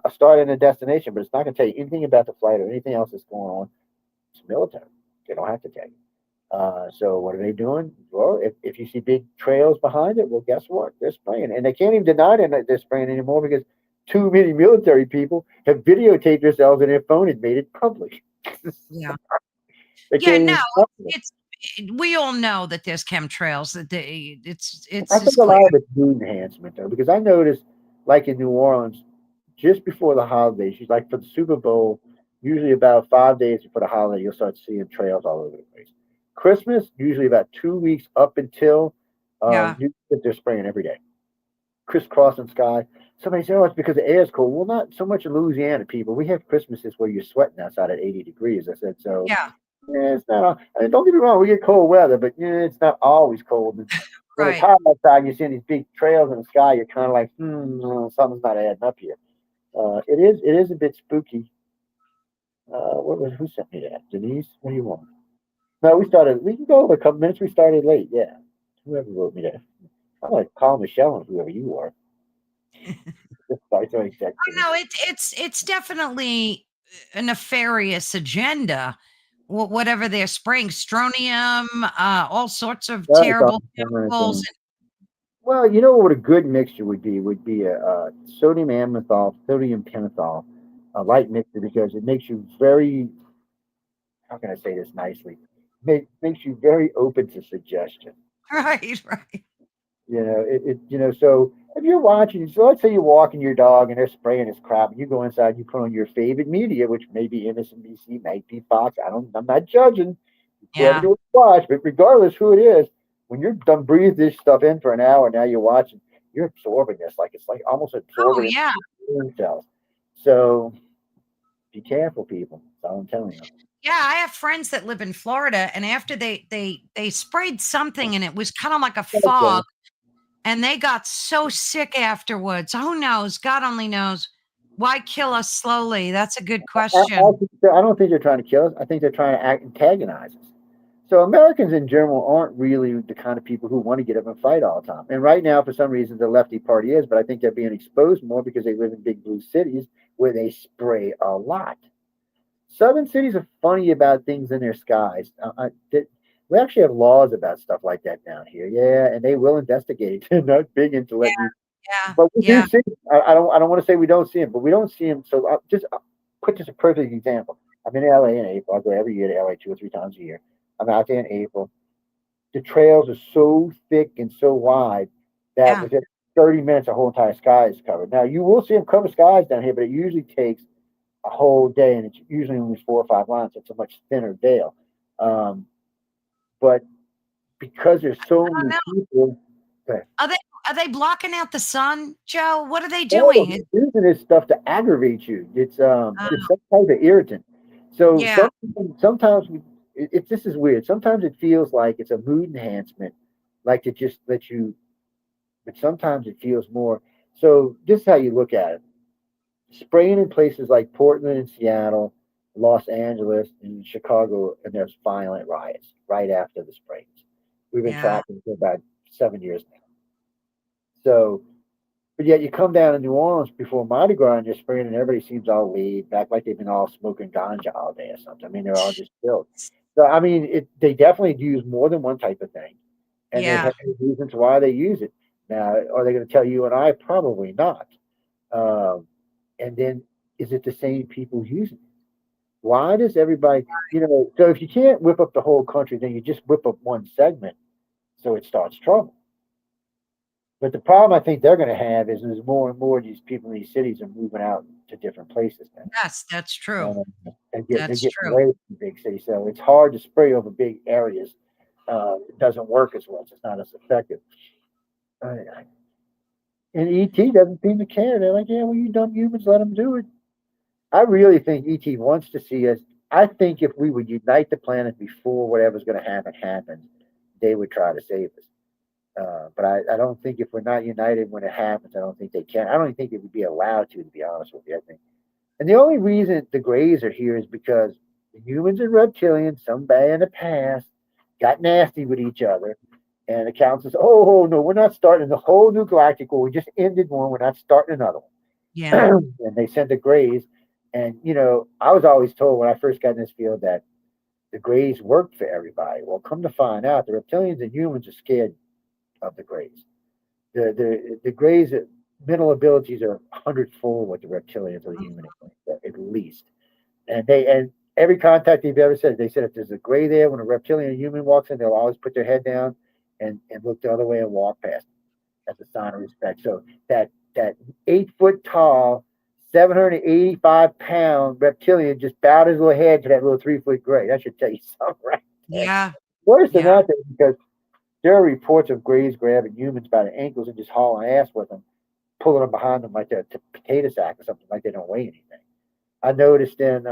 start and a destination, but it's not going to tell you anything about the flight or anything else that's going on. It's military. They don't have to tell you. So what are they doing? Well, if you see big trails behind it, well, guess what? They're spraying, and they can't even deny that they're spraying anymore because too many military people have videotaped themselves and their phone and made it public. yeah, They yeah. can't No, even stop it. it's we all know that there's chemtrails. That I it's think a clear. lot of it's mood enhancement though, because I noticed, like in New Orleans, just before the holidays, she's like for the Super Bowl, usually about 5 days before the holiday, you'll start seeing trails all over the place. Christmas, usually about 2 weeks up until Yeah, they're spraying every day, crisscrossing sky. Somebody said, "Oh, it's because the air is cold." Well, not so much in Louisiana, people. We have Christmases where you're sweating outside at 80 degrees. I said, so yeah, yeah, it's not. I mean, don't get me wrong, we get cold weather, but yeah, it's not always cold. And when it's right. hot outside, you're seeing these big trails in the sky. You're kind of like, something's not adding up here. It is a bit spooky. Who sent me that? Denise, what do you want? No, we can go over a couple minutes. We started late. Yeah. Whoever wrote me that. I'm like, call Michelle and whoever you are. Sorry, somebody texted me. No, it's definitely a nefarious agenda. Whatever they're spraying, strontium, all sorts of That is all terrible kind of chemicals. thing. Well, you know what a good mixture would be a sodium amythol, sodium pentothal, a light mixture because it makes you very, how can I say this nicely? Makes you very open to suggestion. Right, right. So if you're watching, so let's say you're walking your dog and they're spraying this crap, and you go inside, you put on your favorite media, which may be MSNBC, might be Fox. I'm not judging whoever Yeah. you watch, but regardless who it is, when you're done breathe this stuff in for an hour, now you're watching, you're absorbing this, like it's like almost Oh, absorbing it yeah. into your cells. So be careful, people. That's all I'm telling you. Yeah, I have friends that live in Florida, and after they sprayed something, and it was kind of like a Okay. fog, and they got so sick afterwards. Who knows? God only knows. Why kill us slowly? That's a good question. I don't think they're trying to kill us. I think they're trying to antagonize us. So Americans in general aren't really the kind of people who want to get up and fight all the time. And right now, for some reason, the lefty party is, but I think they're being exposed more because they live in big blue cities where they spray a lot. Southern cities are funny about things in their skies. We actually have laws about stuff like that down here. Yeah, and they will investigate. They're not big into Yeah, letting you, yeah, but we do yeah, see. I don't want to say we don't see them, but we don't see them. So just put just a perfect example. I'm in LA in April. I go every year to LA 2 or 3 times a year. I'm out there in April. The trails are so thick and so wide that yeah. within 30 minutes, the whole entire sky is covered. Now you will see them cover skies down here, but it usually takes a whole day, and it's usually only 4 or 5 lines. So it's a much thinner veil. Um, but because there's so I don't many know. people, Okay. Are they blocking out the sun, Joe? What are they Oh, doing? they're using this stuff to aggravate you. Oh, It's some type of irritant. So yeah, sometimes this is weird. Sometimes it feels like it's a mood enhancement, like to just let you. But sometimes it feels more. So this is how you look at it. Spraying in places like Portland and Seattle, Los Angeles, and Chicago, and there's violent riots right after the sprayings. We've been yeah, tracking for about 7 years now. So, but yet you come down to New Orleans before Mardi Gras and you're spraying, and everybody seems all laid back, like they've been all smoking ganja all day or something. I mean, they're all just chilled. So, I mean, they definitely use more than one type of thing, and they yeah. have reasons why they use it. Now, are they going to tell you and I? Probably not. Um, and then, is it the same people using it? Why does everybody, so if you can't whip up the whole country, then you just whip up one segment so it starts trouble. But the problem I think they're going to have is there's more and more of these people in these cities are moving out to different places Yes, that's true. now. They're That's getting true. away from big cities. So it's hard to spray over big areas. It doesn't work as well. It's not as effective. Uh, and ET doesn't seem to care. They're like, yeah, well, you dumb humans, let them do it. I really think ET wants to see us. I think if we would unite the planet before whatever's going to happen happens, they would try to save us. But I don't think if we're not united when it happens, I don't think they can. I don't even think they would be allowed to be honest with you. I think. And the only reason the Greys are here is because the humans and reptilians, somebody in the past, got nasty with each other. And the council says, oh, no, we're not starting the whole new galactic war. We just ended one. We're not starting another Yeah. one. And they sent the Greys. And, I was always told when I first got in this field that the Greys worked for everybody. Well, come to find out, the reptilians and humans are scared of the Greys. The Greys' mental abilities are 100-fold what the reptilians or the human at least. And every contact they've ever said, they said if there's a Grey there, when a reptilian or human walks in, they'll always put their head down and look the other way and walk past as a sign of respect. So that 8 foot tall, 785-pound reptilian just bowed his little head to that little 3 foot Grey. That should tell you something right there. Yeah. Worse than Yeah. that, because there are reports of Greys grabbing humans by the ankles and just hauling ass with them, pulling them behind them like they're a potato sack or something, like they don't weigh anything. I noticed in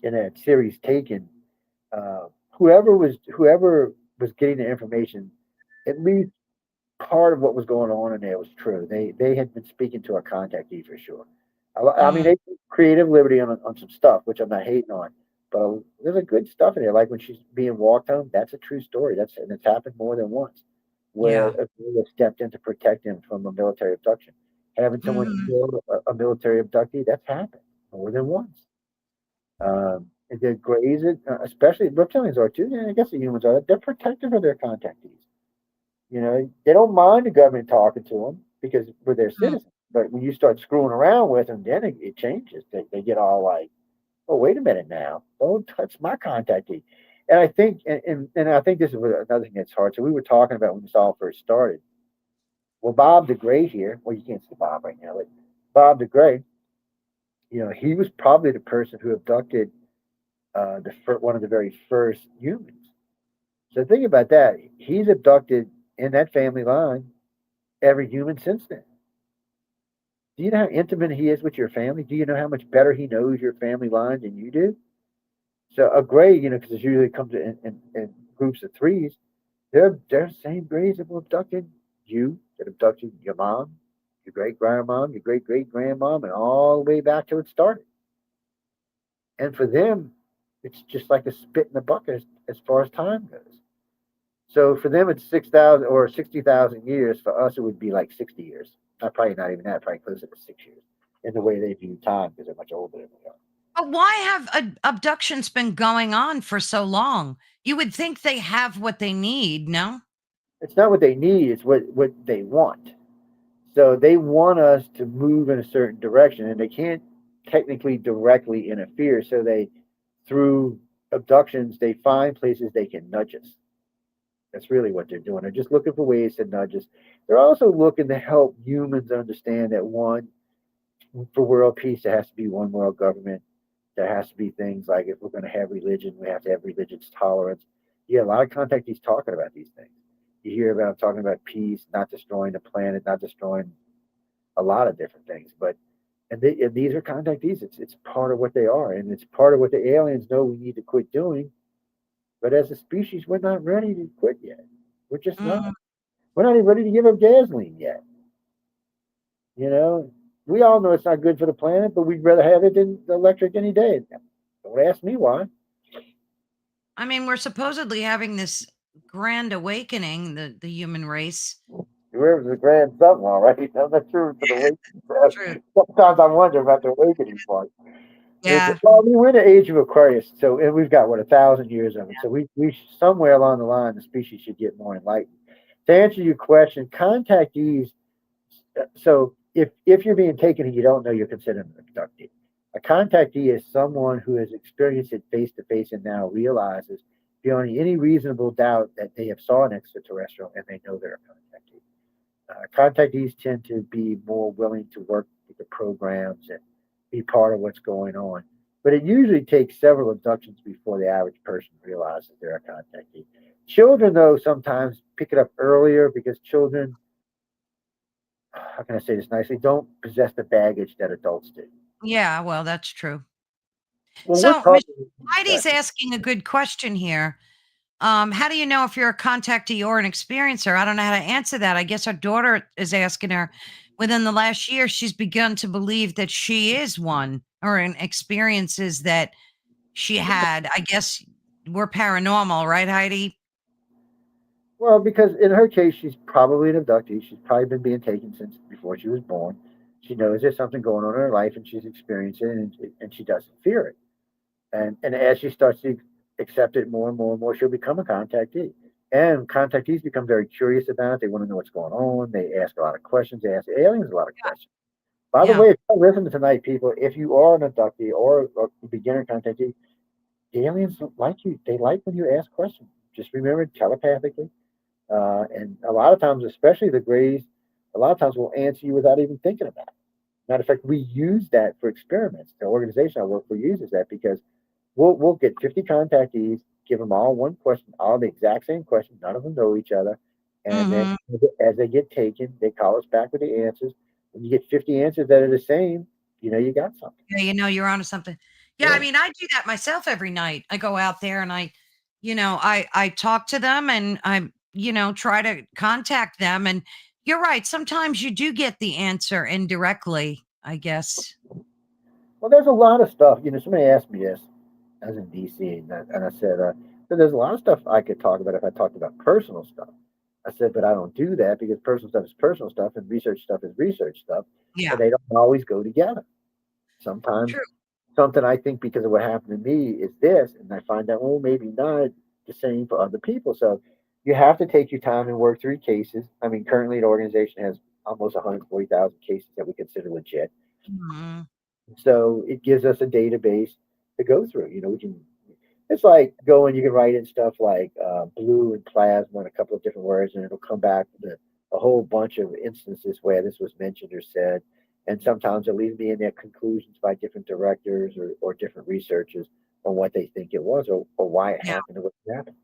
that series Taken, whoever was getting the information, at least part of what was going on in there was true. They had been speaking to a contactee for sure. I mean, Mm, they took creative liberty on some stuff, which I'm not hating on, but there's a good stuff in there. Like when she's being walked home, that's a true story. And it's happened more than once, where yeah. a girl stepped in to protect him from a military abduction. Having someone Mhm. kill a military abductee, that's happened more than once. And the Greys, especially reptilians are too. And I guess the humans are. They're protective of their contactees. They don't mind the government talking to them because we're their Mm, citizens. But when you start screwing around with them, then it changes. They get all like, "Oh, wait a minute now! Don't touch my contactee." And I think, and I think this is another thing that's hard. So we were talking about when this all first started. Well, Bob the Gray here. Well, you can't see Bob right now, but Bob the Gray. He was probably the person who abducted one of the very first humans. So think about that. He's abducted in that family line every human since then. Do you know how intimate he is with your family? Do you know how much better he knows your family line than you do? So a gray, because it usually comes in groups of threes, they're the same grays that were abducted you, that abducted your mom, your great grandmom, your great great grandmom, and all the way back till it started. And for them, it's just like a spit in the bucket as far as time goes. So for them, it's 6,000 or 60,000 years. For us, it would be like 60 years. Probably not even that. Probably closer to 6 years in the way they view time because they're much older than we are. But why have abductions been going on for so long? You would think they have what they need, no? It's not what they need; it's what they want. So they want us to move in a certain direction, and they can't technically directly interfere. So through abductions, they find places they can nudge us. That's really what they're doing. They're just looking for ways to nudge us. They're also looking to help humans understand that for world peace, there has to be one world government. There has to be things like if we're going to have religion, we have to have religious tolerance. Yeah, a lot of contactees talking about these things. You hear about talking about peace, not destroying the planet, not destroying a lot of different things. But and these are contactees. It's part of what they are, and it's part of what the aliens know we need to quit doing. But as a species, we're not ready to quit yet. We're just not. Mm. We're not even ready to give up gasoline yet. You know, we all know it's not good for the planet, but we'd rather have it than the electric any day. Don't ask me why. I mean, we're supposedly having this grand awakening, the human race. Where's the grand something, all right? I'm not sure for the Yeah, awakening part. true. Sometimes I wonder about the awakening part. Yeah. Well, I mean, we're in the age of Aquarius, so and we've got what 1,000 years of it. So we somewhere along the line, the species should get more enlightened. To answer your question, contactees. So if you're being taken and you don't know, you're considered an abductee. A contactee is someone who has experienced it face to face and now realizes beyond any reasonable doubt that they have saw an extraterrestrial and they know they're a contactee. Contactees tend to be more willing to work with the programs and be part of what's going on. But it usually takes several abductions before the average person realizes they're a contactee. Children, though, sometimes pick it up earlier because children, how can I say this nicely, don't possess the baggage that adults do. Yeah, well, that's true. Well, we're So, Miss talking. Heidi's asking a good question here. How do you know if you're a contactee or an experiencer? I don't know how to answer that. I guess her daughter is asking her. Within the last year, she's begun to believe that she is one, or in experiences that she had. I guess we're paranormal, right, Heidi? Well, because in her case, she's probably an abductee. She's probably been being taken since before she was born. She knows there's something going on in her life, and she's experiencing it, and she doesn't fear it. And as she starts to accept it more and more and more, she'll become a contactee. And contactees become very curious about it. They want to know what's going on. They ask a lot of questions. They ask aliens a lot of questions. By the Yeah. way, if you listen tonight, people, if you are an abductee or a beginner contactee, the aliens like you. They like when you ask questions. Just remember telepathically. And a lot of times, especially the Greys, a lot of times will answer you without even thinking about it. Matter of fact, we use that for experiments. The organization I work for uses that because we'll get 50 contactees, give them all one question, all the exact same question. None of them know each other, and then Hmm. as they get taken, they call us back with the answers. When you get 50 answers that are the same, you know you got something. Yeah, you're onto something. Yeah, I Yeah. mean, I do that myself every night. I go out there and I talk to them and try to contact them. And you're right. Sometimes you do get the answer indirectly, I guess. Well, there's a lot of stuff. Somebody asked me this. I was in DC, and I said, so there's a lot of stuff I could talk about if I talked about personal stuff. I said, but I don't do that because personal stuff is personal stuff and research stuff is research stuff, and Yeah, they don't always go together. Sometimes true. something I think because of what happened to me is this, and I find out, well, maybe not the same for other people. So you have to take your time and work through cases. I mean, currently the organization has almost 140,000 cases that we consider legit. Mhm. So it gives us a database to go through. We can. It's like going. You can write in stuff like blue and plasma and a couple of different words, and it'll come back with a whole bunch of instances where this was mentioned or said. And sometimes it'll even be in their conclusions by different directors or different researchers on what they think it was or why it Yeah. happened or what happened,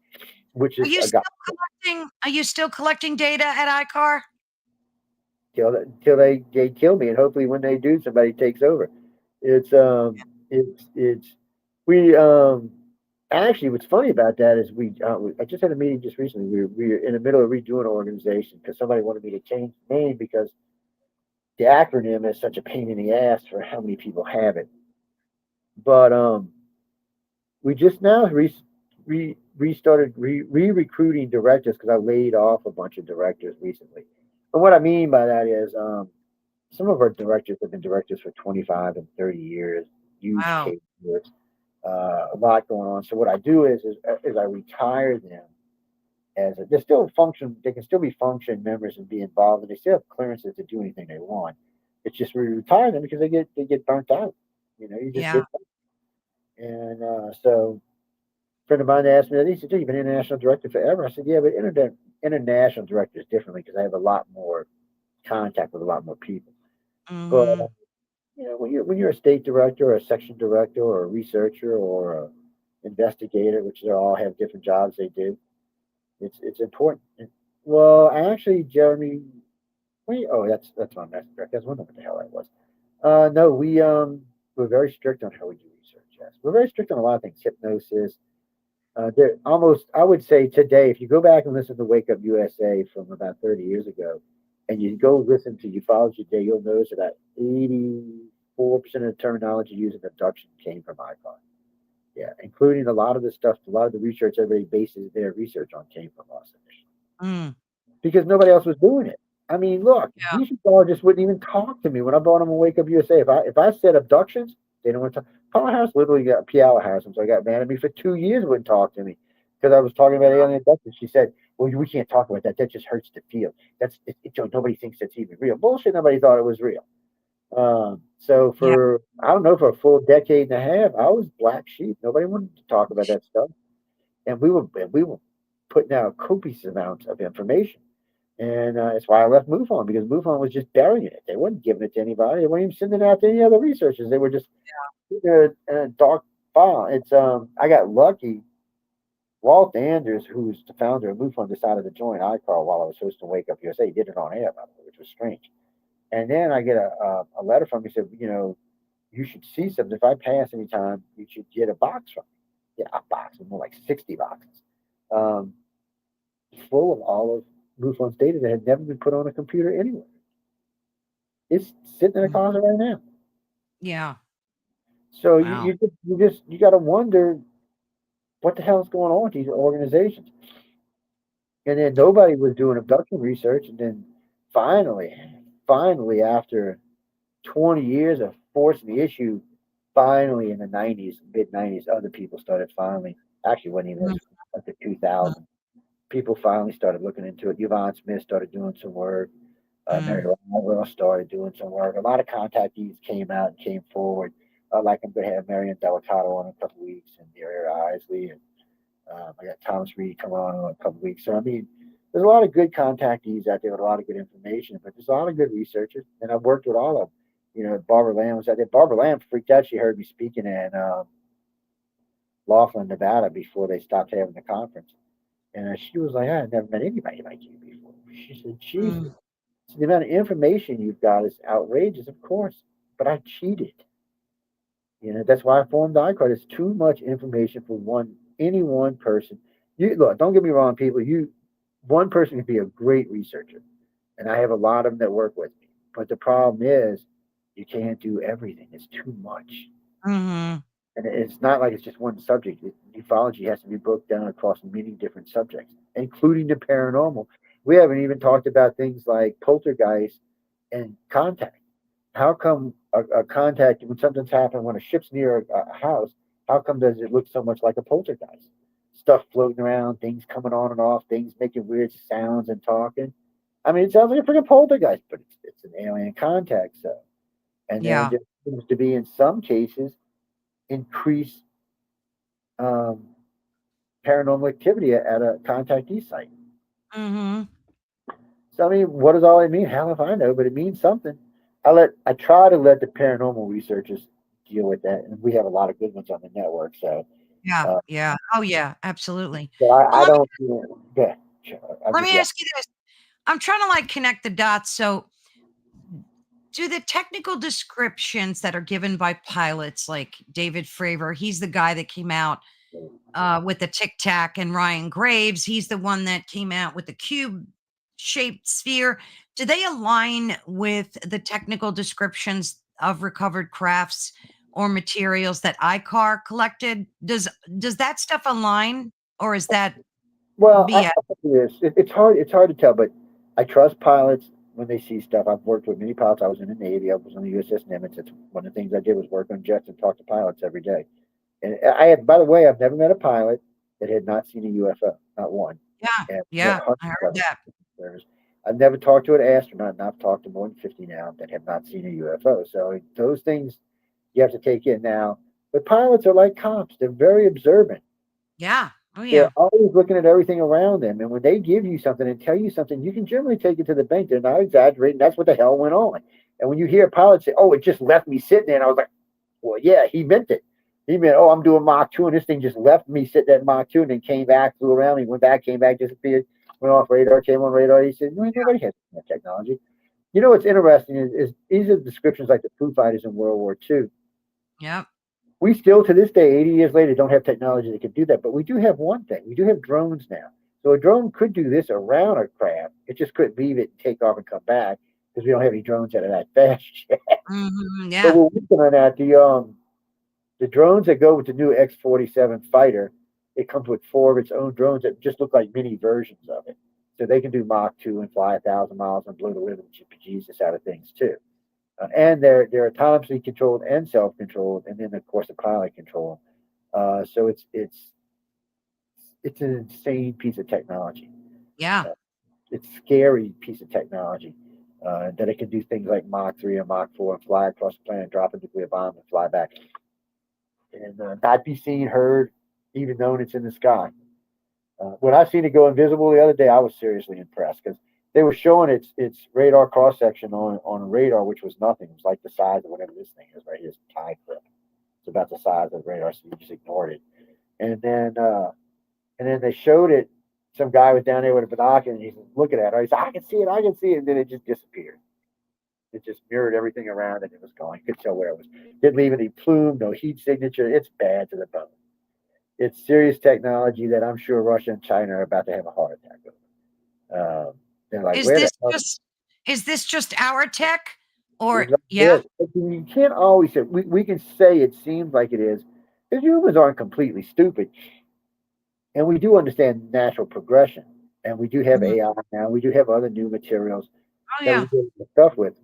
which Are is you a guy still collecting data at I.C.A.R? till they kill me, and hopefully when they do, somebody takes over. It's it's we actually what's funny about that is I just had a meeting just recently. We were in the middle of redoing an organization because somebody wanted me to change the name because the acronym is such a pain in the ass for how many people have it. But we just now restarted recruiting directors because I laid off a bunch of directors recently. And what I mean by that is some of our directors have been directors for 25 and 30 years, huge Wow. cases, a lot going on. So what I do is I retire them they still function, they can still be function members and be involved, and they still have clearances to do anything they want. It's just we retire them because they get burnt out. You just Yeah. get, and so a friend of mine asked me that. He said, "You've been international director forever." I said, "Yeah, but international director is differently because I have a lot more contact with a lot more people." But Hmm. when you're a state director or a section director or a researcher or a investigator, which they all have different jobs they do, it's important. Well, actually, Jeremy, wait, oh, that's my message. I was wondering what the hell that was. No, we're very strict on how we do research. Yes, we're very strict on a lot of things, hypnosis. They're almost, I would say today, if you go back and listen to Wake Up USA from about 30 years ago, and you go listen to Ufology Day, you'll notice that 84% of the terminology used in abduction came from I.C.A.R. Yeah, including a lot of the stuff, a lot of the research everybody bases their research on came from us initially Mm, because nobody else was doing it. I mean, look, yeah. these ufologists wouldn't even talk to me when I brought them on Wake Up USA. If I said abductions, they don't want to talk. Paula House literally got Piala House, and so I got mad at me for 2 years. Wouldn't talk to me because I was talking about alien abductions. She said, "Well, we can't talk about that. That just hurts the field. Nobody thinks that's even real. Bullshit. Nobody thought it was real." So Yeah. for I don't know for a full decade and a half, I was black sheep. Nobody wanted to talk about that stuff, and we were putting out copious amounts of information. And that's why I left MUFON because MUFON was just burying it. They weren't giving it to anybody. They weren't even sending it out to any other researchers. They were just in a dark file. It's I got lucky. Walt Anders, who's the founder of MUFON, decided to join I.C.A.R. while I was hosting Wake Up USA. He did it on air, by the way, which was strange. And then I get a letter from him. He said, you should see something. If I pass anytime, you should get a box from me. Yeah, a box, more like 60 boxes. Um, Full of all of MUFON's data that had never been put on a computer anywhere. It's sitting in a Mm, closet right now. yeah. So Wow. you got to wonder what the hell is going on with these organizations. And then nobody was doing abduction research, and then finally, after 20 years of forcing the issue, finally in the 90s, mid 90s, other people started finally. Actually, wasn't even Mm, this like the mm, 2000. People finally started looking into it. Yvonne Smith started doing some work. Mary mm, Roll started doing some work. A lot of contactees came out and came forward. Like I'm going to have Marion Delicato on in a couple of weeks, and Dear Isley, and I got Thomas Reed coming on in a couple of weeks. So I mean, there's a lot of good contactees out there with a lot of good information, but there's a lot of good researchers, and I've worked with all of them. Barbara Lamb was out there. Barbara Lamb freaked out. She heard me speaking in Laughlin, Nevada, before they stopped having the conference, and she was like, "I've never met anybody like you before." She said, "Jesus." mm. So the amount of information you've got is outrageous, of course, but I cheated. That's why I formed iCard. It's too much information for any one person. You look, don't get me wrong, people. One person can be a great researcher, and I have a lot of them that work with me. But the problem is, you can't do everything. It's too much. Mhm. And it's not like it's just one subject. Ufology has to be broken down across many different subjects, including the paranormal. We haven't even talked about things like poltergeist and contact. How come a contact, when something's happened, when a ship's near a house, how come does it look so much like a poltergeist? Stuff floating around, things coming on and off, things making weird sounds and talking. I mean, it sounds like a freaking poltergeist, but it's an alien contact. So, and then Yeah. there seems to be, in some cases, increased um, paranormal activity at a contactee site. Mhm. So I mean, what does all that mean? Hell if I know, but it means something. I try to let the paranormal researchers deal with that, and we have a lot of good ones on the network. So, Yeah. uh, Yeah. Oh, yeah. Absolutely. so Well, I don't. Yeah, sure, I'm let just me yeah. ask you this. I'm trying to like connect the dots. So, do the technical descriptions that are given by pilots like David Fravor, he's the guy that came out with the Tic Tac, and Ryan Graves, he's the one that came out with the cube shaped sphere. Do they align with the technical descriptions of recovered crafts or materials that I.C.A.R collected? Does that stuff align, or is that Well, BS? I think it is. It's hard. It's hard to tell, but I trust pilots when they see stuff. I've worked with many pilots. I was in the Navy. I was on the USS Nimitz. It's one of the things I did was work on jets and talk to pilots every day. And I had, by the way, I've never met a pilot that had not seen a UFO, not one. Yeah, And I've met yeah, hundreds I heard of them. that. I've never talked to an astronaut, and I've talked to more than 50 now that have not seen a UFO. So those things you have to take in now. But pilots are like cops; they're very observant. Yeah. Oh They're yeah. always looking at everything around them, and when they give you something and tell you something, you can generally take it to the bank. They're not exaggerating. That's what the hell went on. And when you hear a pilot say, "Oh, it just left me sitting there," and I was like, well, yeah, he meant it. He meant, oh, I'm doing Mach 2, and this thing just left me sitting at Mach 2 and then came back, flew around, he went back, came back, disappeared. went off radar, came on radar. He said, no, nobody has that technology. You know what's interesting is these are descriptions like the Foo Fighters in World War II. Yep. We still, to this day, 80 years later, don't have technology that can do that. But we do have one thing. We do have drones now. So a drone could do this around a craft. It just couldn't leave it, take off, and come back because we don't have any drones that are that fast yet. But Yeah. we're working on that. The drones that go with the new X-47 fighter, it comes with 4 of its own drones that just look like mini versions of it. So they can do Mach 2 and fly 1,000 miles and blow the living Jesus out of things too. And they're autonomously controlled and self-controlled, and then of course the pilot control. So it's an insane piece of technology. Yeah. It's scary piece of technology that it can do things like Mach 3 or Mach 4 and fly across the planet, drop a nuclear bomb, and fly back, and not be seen, heard, even known it's in the sky. When I seen it go invisible the other day, I was seriously impressed because they were showing its radar cross section on radar, which was nothing. It was like the size of whatever this thing is right here. It's a tie clip. It's about the size of the radar, so you just ignored it. And then they showed it. Some guy was down there with a binocular, and he's looking at it. He said, "I can see it, I can see it," and then it just disappeared. It just mirrored everything around, and it was gone. You could tell where it was. Didn't leave any plume, no heat signature. It's bad to the bone. It's serious technology that I'm sure Russia and China are about to have a heart attack over. They're like, Is where the this hell? just our tech? Or Exactly. yeah? You can't always say, we can say it seems like it is, because humans aren't completely stupid. And we do understand natural progression. And we do have Mhm. AI now. We do have other new materials Oh that we yeah. do stuff with.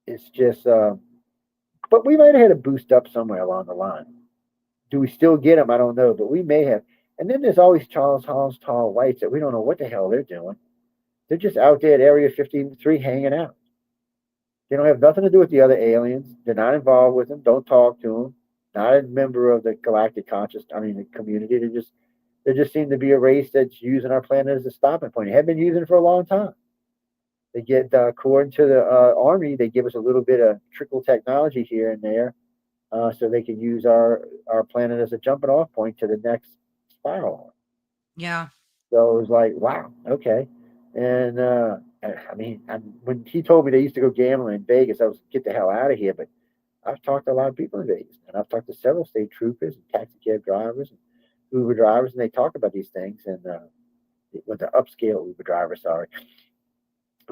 It's just, but we might have had a boost up somewhere along the line. Do we still get them? I don't know, but we may have. And then there's always Charles Holmes, tall whites that we don't know what the hell they're doing. They're just out there at Area 53 hanging out. They don't have nothing to do with the other aliens. They're not involved with them. Don't talk to them. Not a member of the galactic the community. They just seem to be a race that's using our planet as a stopping point. They have been using it for a long time. They get, according to the Army, they give us a little bit of trickle technology here and there, so they can use our planet as a jumping off point to the next spiral. Yeah. So it was like, wow, okay. And when he told me they used to go gambling in Vegas, I was get the hell out of here. But I've talked to a lot of people in Vegas, and I've talked to several state troopers and taxi cab drivers and Uber drivers, and they talk about these things. And with the upscale Uber drivers, sorry,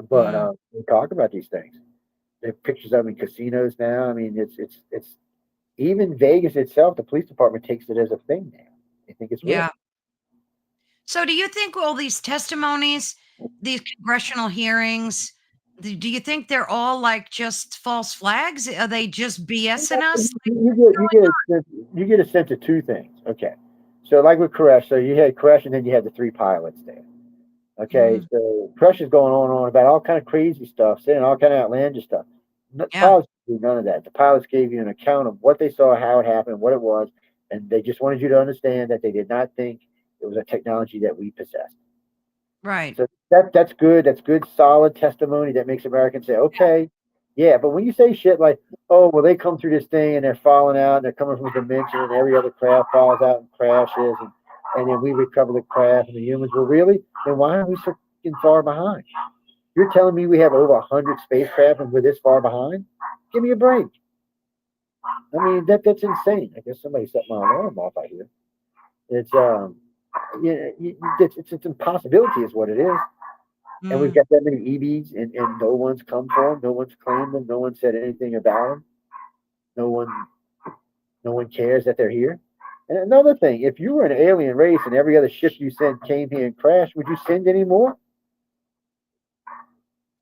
but Mm. they talk about these things. They have pictures of them in casinos now. I mean, it's even Vegas itself. The police department takes it as a thing now. They think it's real. Yeah. So do you think all these testimonies, these congressional hearings, do you think they're all like just false flags? Are they just BSing us? You get a sense of 2 things. Okay, so like with Koresh, so you had Koresh, and then you had the 3 pilots there. Okay, Mhm. so Koresh is going on and on about all kind of crazy stuff, saying all kind of outlandish stuff. The Yeah. pilots do none of that. The pilots gave you an account of what they saw, how it happened, what it was, and they just wanted you to understand that they did not think it was a technology that we possessed. Right. So that's good. That's good, solid testimony that makes Americans say, okay, yeah. But when you say shit like, oh, well, they come through this thing and they're falling out and they're coming from a dimension and every other craft falls out and crashes and then we recover the craft and the humans, well, really? Then why are we so fucking far behind? You're telling me we have over 100 spacecraft and we're this far behind? Give me a break. I mean, that's insane. I guess somebody set my alarm off out here. It's yeah, it's an impossibility, is what it is. And we've Mm. got that many EVs, and no one's come for them. No one's claimed them. No one said anything about them. No one, no one cares that they're here. And another thing, if you were an alien race and every other ship you sent came here and crashed, would you send any more?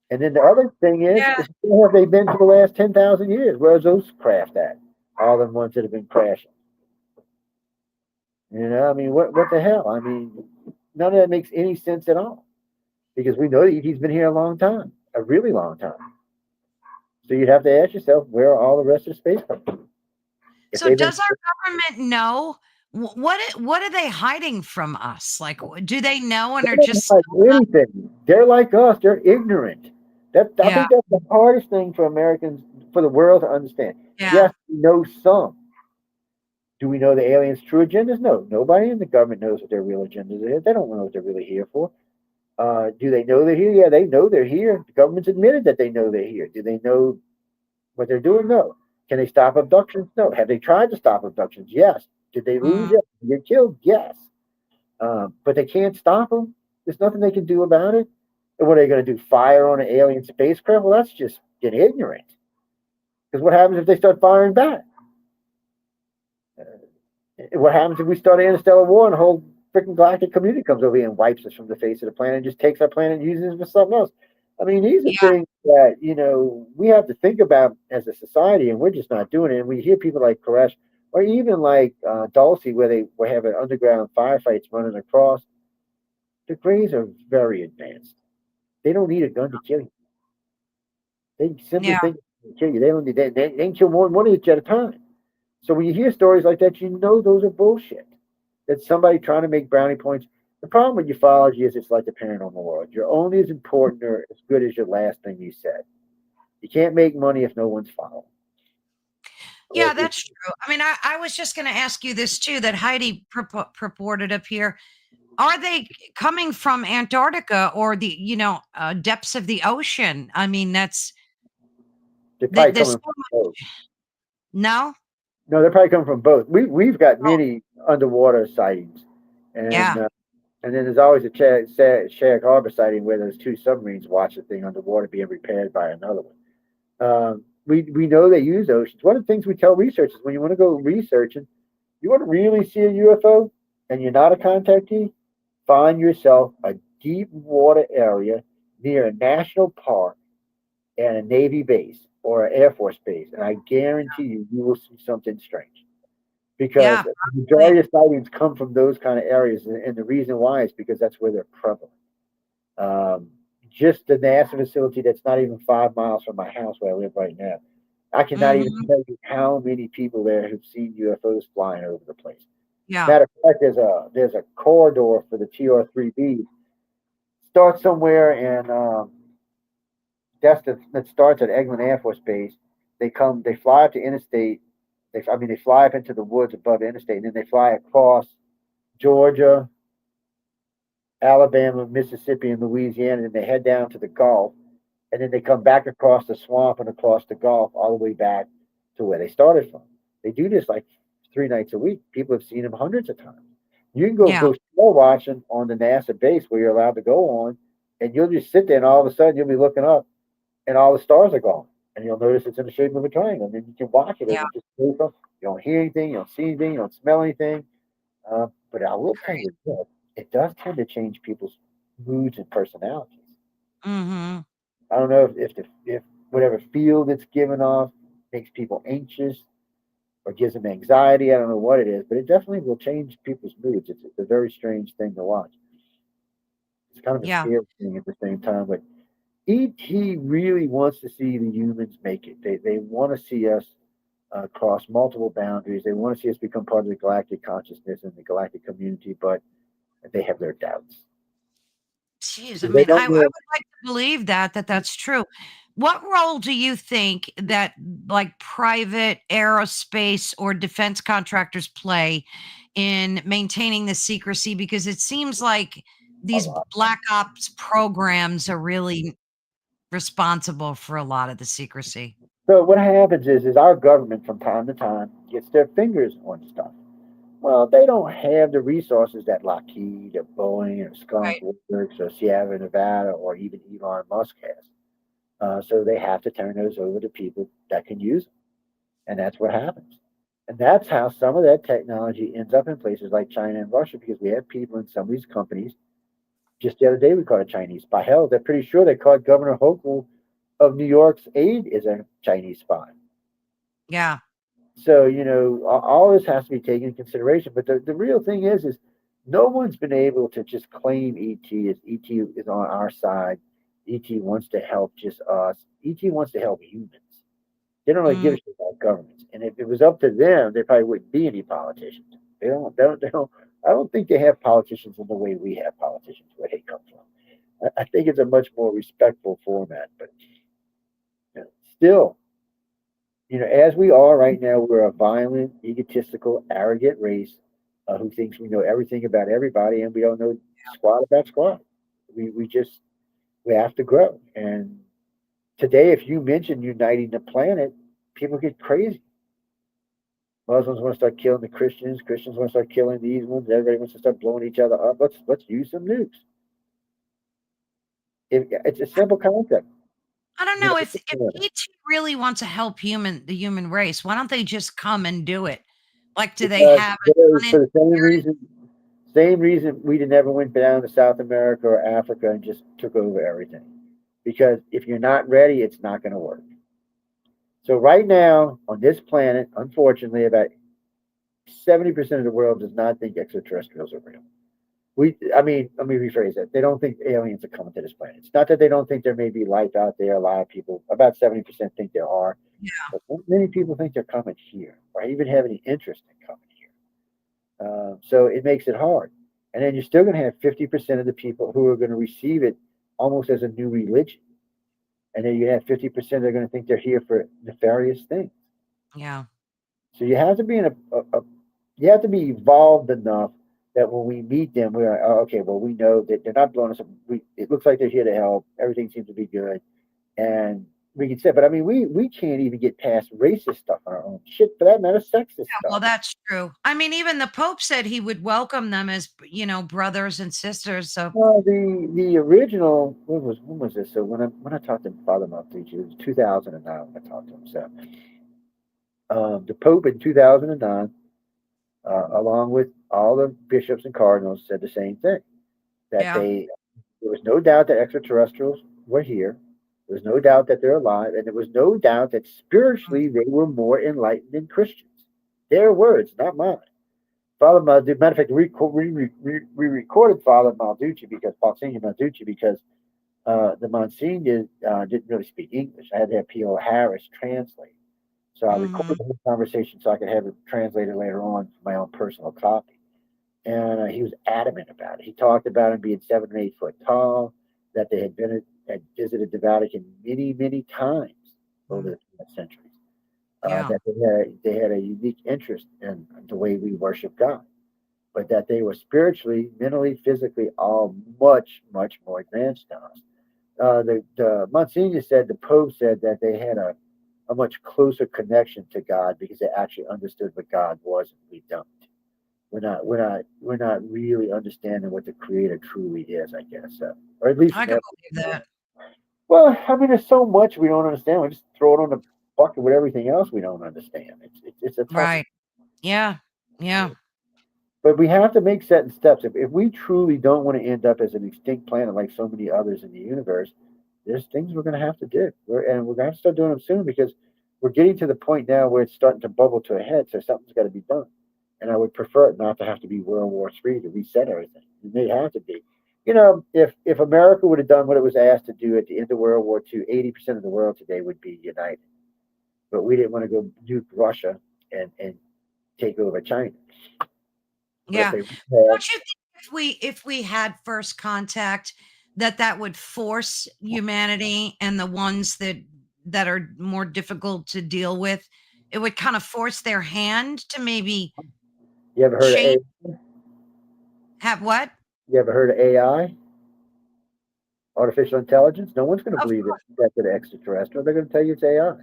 And then the other thing Yeah. is where have they been for the last 10,000 years? Where's those craft at? All the ones that have been crashing. You know, I mean, what the hell? I mean, none of that makes any sense at all because we know that he's been here a long time, a really long time. So you'd have to ask yourself, where are all the rest of the spacecraft? If So they've been does our government know what are they hiding from us? Like, do they know and they are don't just like anything, they're like us. They're ignorant. I yeah, think that's the hardest thing for Americans, for the world to understand. yeah, Yes, we know some. Do we know the aliens' true agendas? No. Nobody in the government knows what their real agendas is. They don't know what they're really here for. Do they know they're here? Yeah, they know they're here. The government's admitted that they know they're here. Do they know what they're doing? No. Can they stop abductions? No. Have they tried to stop abductions? Yes. Did they lose? Mm, Yes. Did they get killed? Yes. But they can't stop them. There's nothing they can do about it. And what are they going to do? Fire on an alien spacecraft? Well, that's just get ignorant. Because what happens if they start firing back? What happens if we start an interstellar war and the whole freaking galactic community comes over here and wipes us from the face of the planet and just takes our planet and uses it for something else? I mean, these are yeah, things that, we have to think about as a society, and we're just not doing it. And we hear people like Koresh or even like Dulcie, where they have an underground firefights running across. The Greys are very advanced. They don't need a gun to kill you. They simply yeah. think they can kill you. They don't need, they can kill more than one of you at a time. So when you hear stories like that, you know those are bullshit. That's somebody trying to make brownie points. The problem with ufology is it's like the paranormal world. You're only as important or as good as your last thing you said. You can't make money if no one's following. Or Yeah, if that's true. I mean, I was just going to ask you this too that Heidi purported up here. Are they coming from Antarctica or the, depths of the ocean? I mean, they're probably there's coming so from much. both. No? No, they're probably coming from both. We've got Oh, many underwater sightings, and yeah. uh, and then there's always a Shag Harbor sighting where those two submarines watch the thing underwater being repaired by another one. We know they use oceans. One of the things we tell researchers when you want to go researching, you want to really see a UFO, and you're not a contactee, find yourself a deep water area near a national park and a Navy base or an Air Force base, and I guarantee you will see something strange because Yeah, the probably. majority of sightings come from those kind of areas, and the reason why is because that's where they're prevalent. Um, just the NASA facility that's not even 5 miles from my house where I live right now. I cannot even Hmm. tell you how many people there have seen UFOs flying over the place. Yeah. Matter of fact, there's a corridor for the TR3B. Starts somewhere in that starts at Eglin Air Force Base. They fly up to interstate. They fly up into the woods above interstate, and then they fly across Georgia, Alabama, Mississippi, and Louisiana, and they head down to the Gulf, and then they come back across the swamp and across the Gulf all the way back to where they started from. They do this like 3 nights a week. People have seen them hundreds of times. You can Yeah. go snow watching on the NASA base where you're allowed to go on, and you'll just sit there, and all of a sudden you'll be looking up, and all the stars are gone, and you'll notice it's in the shape of a triangle. And then you can watch it as Yeah. it just goes up. You don't hear anything, you don't see anything, you don't smell anything. But I will tell Great. you this: it does tend to change people's moods and personalities. Hmm. I don't know if whatever field it's given off makes people anxious or gives them anxiety. I don't know what it is, but it definitely will change people's moods. It's a very strange thing to watch. It's kind of a Yeah. scary thing at the same time. But ET really wants to see the humans make it. They want to see us cross multiple boundaries. They want to see us become part of the galactic consciousness and the galactic community, but they have their doubts. Jeez, I They mean, don't I would know. like to believe that that's true. What role do you think that like private aerospace or defense contractors play in maintaining the secrecy? Because it seems like A these lot. black ops programs are really responsible for a lot of the secrecy. So what happens is our government from time to time gets their fingers on stuff. Well, they don't have the resources that Lockheed or Boeing or Skunk Right. Works or Sierra Nevada or even Elon Musk has. So they have to turn those over to people that can use them. And that's what happens. And that's how some of that technology ends up in places like China and Russia because we have people in some of these companies. Just the other day, we caught a Chinese spy. Hell, they're pretty sure they caught Governor Hochul of New York's aide as a Chinese spy. Yeah. So, all this has to be taken into consideration. But the real thing is no one's been able to just claim ET as ET is on our side. ET wants to help just us. ET wants to help humans. They don't really give Mm, a shit about governments. And if it was up to them, there probably wouldn't be any politicians. They don't. I don't think they have politicians in the way we have politicians where they come from. I think it's a much more respectful format. But still, as we are right now, we're a violent, egotistical, arrogant race who thinks we know everything about everybody, and we don't know squat about squat. We have to grow. And today, if you mention uniting the planet, people get crazy. Muslims want to start killing the Christians. Christians want to start killing these ones. Everybody wants to start blowing each other up. Let's use some nukes. It's a simple concept. I don't You know if know, ET really wants to help the human race, why don't they just come and do it? Like, do they because have for an the same reason we never went down to South America or Africa and just took over everything. Because if you're not ready, it's not going to work. So right now on this planet, unfortunately, about 70% of the world does not think extraterrestrials are real. I mean, let me rephrase that. They don't think aliens are coming to this planet. It's not that they don't think there may be life out there. A lot of people, about 70%, think there are, Yeah, but many people think they're coming here, or even have any interest in coming here. So it makes it hard. And then you're still going to have 50% of the people who are going to receive it almost as a new religion. And then you have 50% that are going to think they're here for nefarious things. yeah, So you have to be in you have to be evolved enough that when we meet them, we're like, oh, okay, well, we know that they're not blowing us up. It looks like they're here to help. Everything seems to be good. And we can say, but I mean, we can't even get past racist stuff on our own. Shit, for that matter, sexist well, stuff. that's true. I mean, even the Pope said he would welcome them as, brothers and sisters, so Well, the original, when was this? So when I talked to Father Maltucci, it was 2009 when I talked to him. So the Pope in 2009, along with all the bishops and cardinals, said the same thing, that yeah, there was no doubt that extraterrestrials were here. There was no doubt that they're alive, and there was no doubt that mm, spiritually they were more enlightened than Christians. Their words, not mine. Father Malducci, matter of fact, we recorded Father Malducci because Monsignor Malducci because the Monsignor didn't really speak English. I had to have P.O. Harris translate. So I mhm, recorded the conversation so I could have it translated later on for my own personal copy. And he was adamant about it. He talked about him being 7 or 8 foot tall, that they had visited the Vatican many, many times over mm, the centuries. yeah, That they had a unique interest in the way we worship God, but that they were spiritually, mentally, physically all much, much more advanced than us. The Monsignor said, the Pope said that they had a much closer connection to God because they actually understood what God was and we don't. We're not really understanding what the Creator truly is, I guess, or at least I can never. believe that. Well, I mean, there's so much we don't understand. We just throw it on the bucket with everything else we don't understand. It's a tough. Right. Yeah, yeah, But we have to make certain steps. If we truly don't want to end up as an extinct planet like so many others in the universe, there's things we're going to have to do. And we're going to have to start doing them soon because we're getting to the point now where it's starting to bubble to a head. So something's got to be done. And I would prefer it not to have to be World War III to reset everything. It may have to be. If America would have done what it was asked to do at the end of World War II, 80% of the world today would be united. But we didn't want to go nuke Russia and take over China. But if yeah. they had, Don't you think if we had first contact, that would force humanity and the ones that are more difficult to deal with, it would kind of force their hand to maybe you ever heard of change A? have what? You ever heard of AI, artificial intelligence? No one's going to Of believe it. That's an extraterrestrial. They're going to tell you it's AI.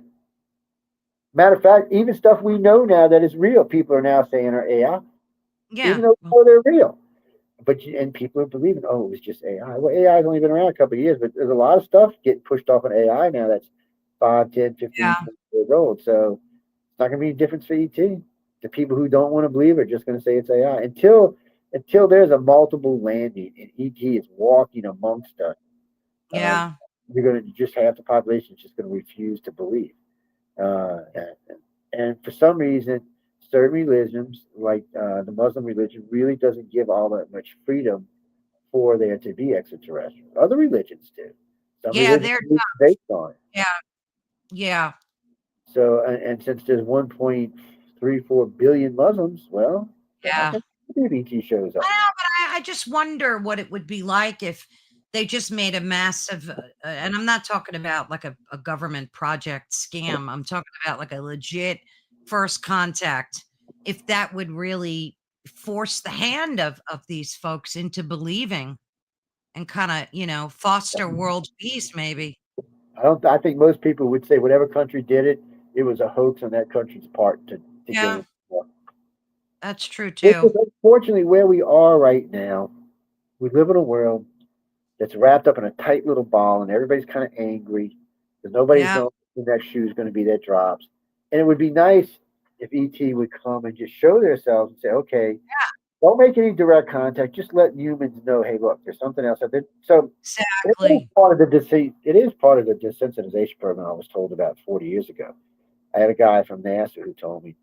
Matter of fact, even stuff we know now that is real, people are now saying are AI, even yeah. though we know they're real. And people are believing, oh, it was just AI. Well, AI has only been around a couple of years, but there's a lot of stuff getting pushed off on AI now that's 5, 10, Yeah. 15, 20 years old. So it's not going to be a difference for ET. The people who don't want to believe are just going to say it's AI until there's a multiple landing and ET is walking amongst us. Um, Yeah. you're going to just have the population just going to refuse to believe. And for some reason, certain religions, like the Muslim religion, really doesn't give all that much freedom for there to be extraterrestrials. Other religions do. Some Yeah, religions they're are based on it. yeah. Yeah. So, and since there's 1.34 billion Muslims, well, they're not Yeah. going to be ET shows I up. know, but I just wonder what it would be like if they just made a massive, and I'm not talking about like a government project scam. I'm talking about like a legit first contact. If that would really force the hand of these folks into believing and kind of, foster world peace, maybe. I think most people would say whatever country did it, it was a hoax on that country's part to Yeah, gain more. that's true This is too. unfortunately where we are right now. We live in a world that's wrapped up in a tight little ball, and everybody's kind of angry because nobody's Yeah, knowing who the next shoe is going to be that drops. And it would be nice if ET would come and just show themselves and say, okay, don't make any direct contact. Just let humans know, hey, look, there's something else. So it is exactly. part of the It is part of the desensitization program I was told about 40 years ago. I had a guy from NASA who told me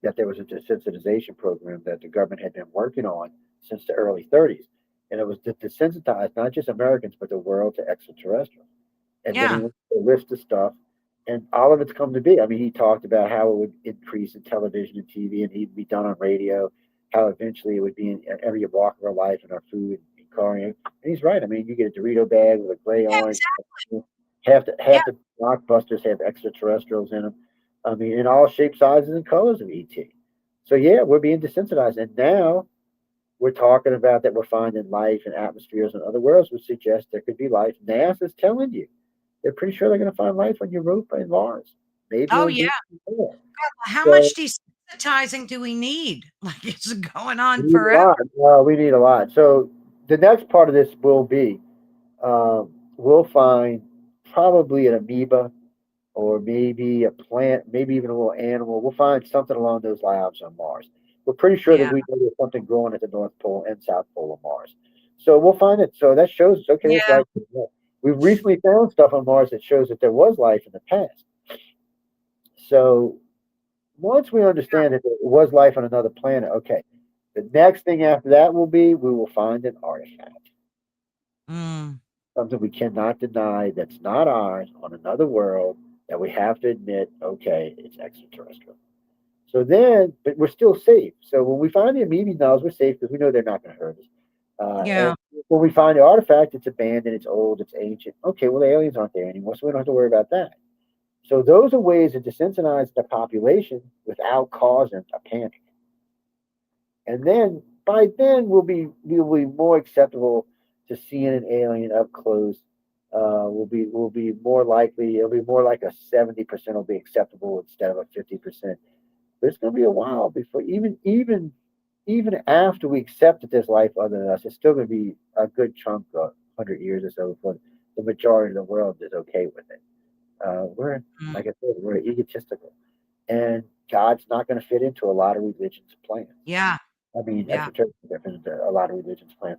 that there was a desensitization program that the government had been working on since the early 30s. And it was to desensitize not just Americans, but the world to extraterrestrials. And then he Yeah. went through a list of stuff, and all of it's come to be. I mean, he talked about how it would increase in television and TV, and he'd be done on radio, how eventually it would be in every walk of our life in our food and car. And he's right. I mean, you get a Dorito bag with a gray Yeah, orange. exactly. Half Yeah. the blockbusters have extraterrestrials in them. I mean, in all shapes, sizes, and colors of ET. So yeah, we're being desensitized, and now we're talking about that we're finding life in atmospheres and other worlds, which suggests there could be life. NASA's telling you they're pretty sure they're going to find life on Europa and Mars, maybe Oh, on yeah. Venus and more. How So much desensitizing do we need? Like, it's going we on need a forever. lot. We need a lot. So the next part of this will be we'll find probably an amoeba or maybe a plant, maybe even a little animal. We'll find something along those lines on Mars. We're pretty sure that Yeah. we know there's something growing at the North Pole and South Pole of Mars. So we'll find it. So that shows us, okay, there's Yeah. life. We've recently found stuff on Mars that shows that there was life in the past. So once we understand that there was life on another planet, okay, the next thing after that will be we will find an artifact, Mm, something we cannot deny that's not ours on another world that we have to admit, okay, it's extraterrestrial. So then, but we're still safe. So when we find the immediate knowledge, we're safe because we know they're not going to hurt us. And yeah. when we find the artifact, it's abandoned, it's old, it's ancient. Okay, well, the aliens aren't there anymore, so we don't have to worry about that. So those are ways to desensitize the population without causing a panic. And then by then we'll be more acceptable to seeing an alien up close. Will be more likely. It'll be more like a 70% will be acceptable instead of a 50%. But it's going to be a while before even after we accept that there's life other than us, it's still going to be a good chunk of 100 years or so before the majority of the world is okay with it. We're Mm, like I said, we're egotistical, and God's not going to fit into a lot of religions' plans. yeah. I mean, Yeah. extraterrestrial different than a lot of religions' plans.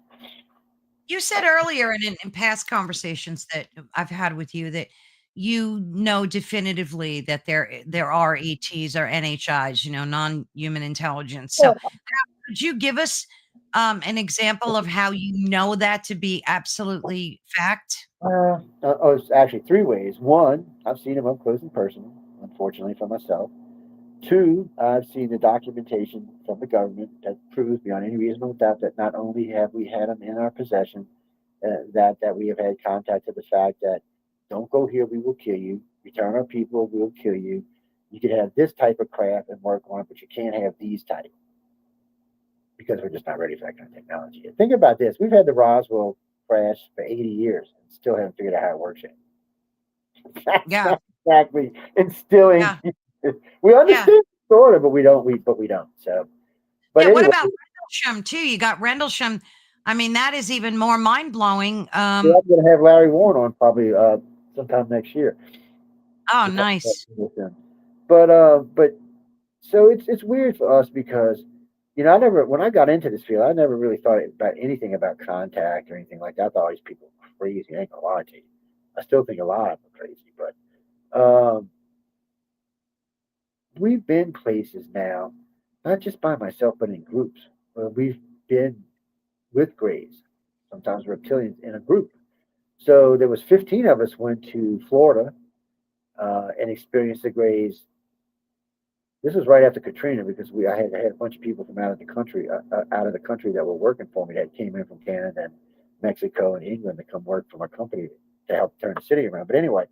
You said earlier and in past conversations that I've had with you that you know definitively that there are ETs or NHIs, non-human intelligence. So could you give us an example of how you know that to be absolutely fact? It's actually three ways. One, I've seen them up close in person, unfortunately for myself. Two, I've seen the documentation from the government that proves beyond any reasonable doubt that not only have we had them in our possession, that we have had contact to the fact that don't go here, we will kill you. Return our people, we'll kill you. You could have this type of craft and work on it, but you can't have these type because we're just not ready for that kind of technology. And think about this: we've had the Roswell crash for 80 years and still haven't figured out how it works yet. That's Yeah. not exactly instilling. Yeah. We Yeah. understand sort of, but we don't. So, but Yeah. What anyway, about Rendlesham too? You got Rendlesham. I mean, that is even more mind blowing. we're going to have Larry Warren on probably sometime next year Oh, to talk about nice. with him. But so it's weird for us because I never when I got into this field, I never really thought about anything about contact or anything like that. I thought these people were crazy. I ain't gonna lie to you. I still think a lot of them are crazy, but we've been places now, not just by myself, but in groups. We've been with Grays, sometimes reptilians in a group. So there was 15 of us went to Florida and experienced the Grays. This was right after Katrina because I had a bunch of people from out of the country that were working for me that came in from Canada and Mexico and England to come work for my company to help turn the city around. But anyway,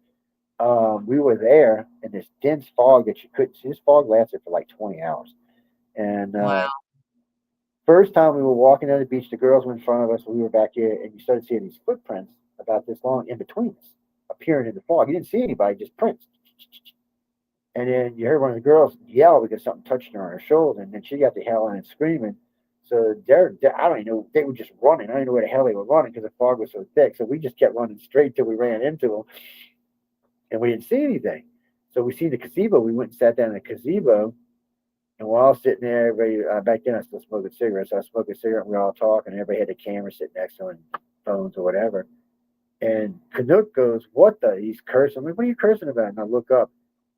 we were there in this dense fog that you couldn't see. This fog lasted for like 20 hours, and Wow. First time we were walking down the beach, the girls were in front of us, we were back here, and you started seeing these footprints about this long in between us, appearing in the fog. You didn't see anybody, just prints. And then you heard one of the girls yell because something touched her on her shoulder, and then she got the hell in and screaming. So I don't even know, they were just running. I don't even know where the hell they were running because the fog was so thick. So we just kept running straight till we ran into them, and we didn't see anything. So we seen the gazebo. We went and sat down in the gazebo, and we're all sitting there. Everybody, back then I was still smoking cigarettes. So I was smoking a cigarette, and we were all talking. And everybody had the camera sitting next to them, and phones or whatever. And Canuck goes, "What the?" He's cursing. I'm like, "What are you cursing about?" And I look up,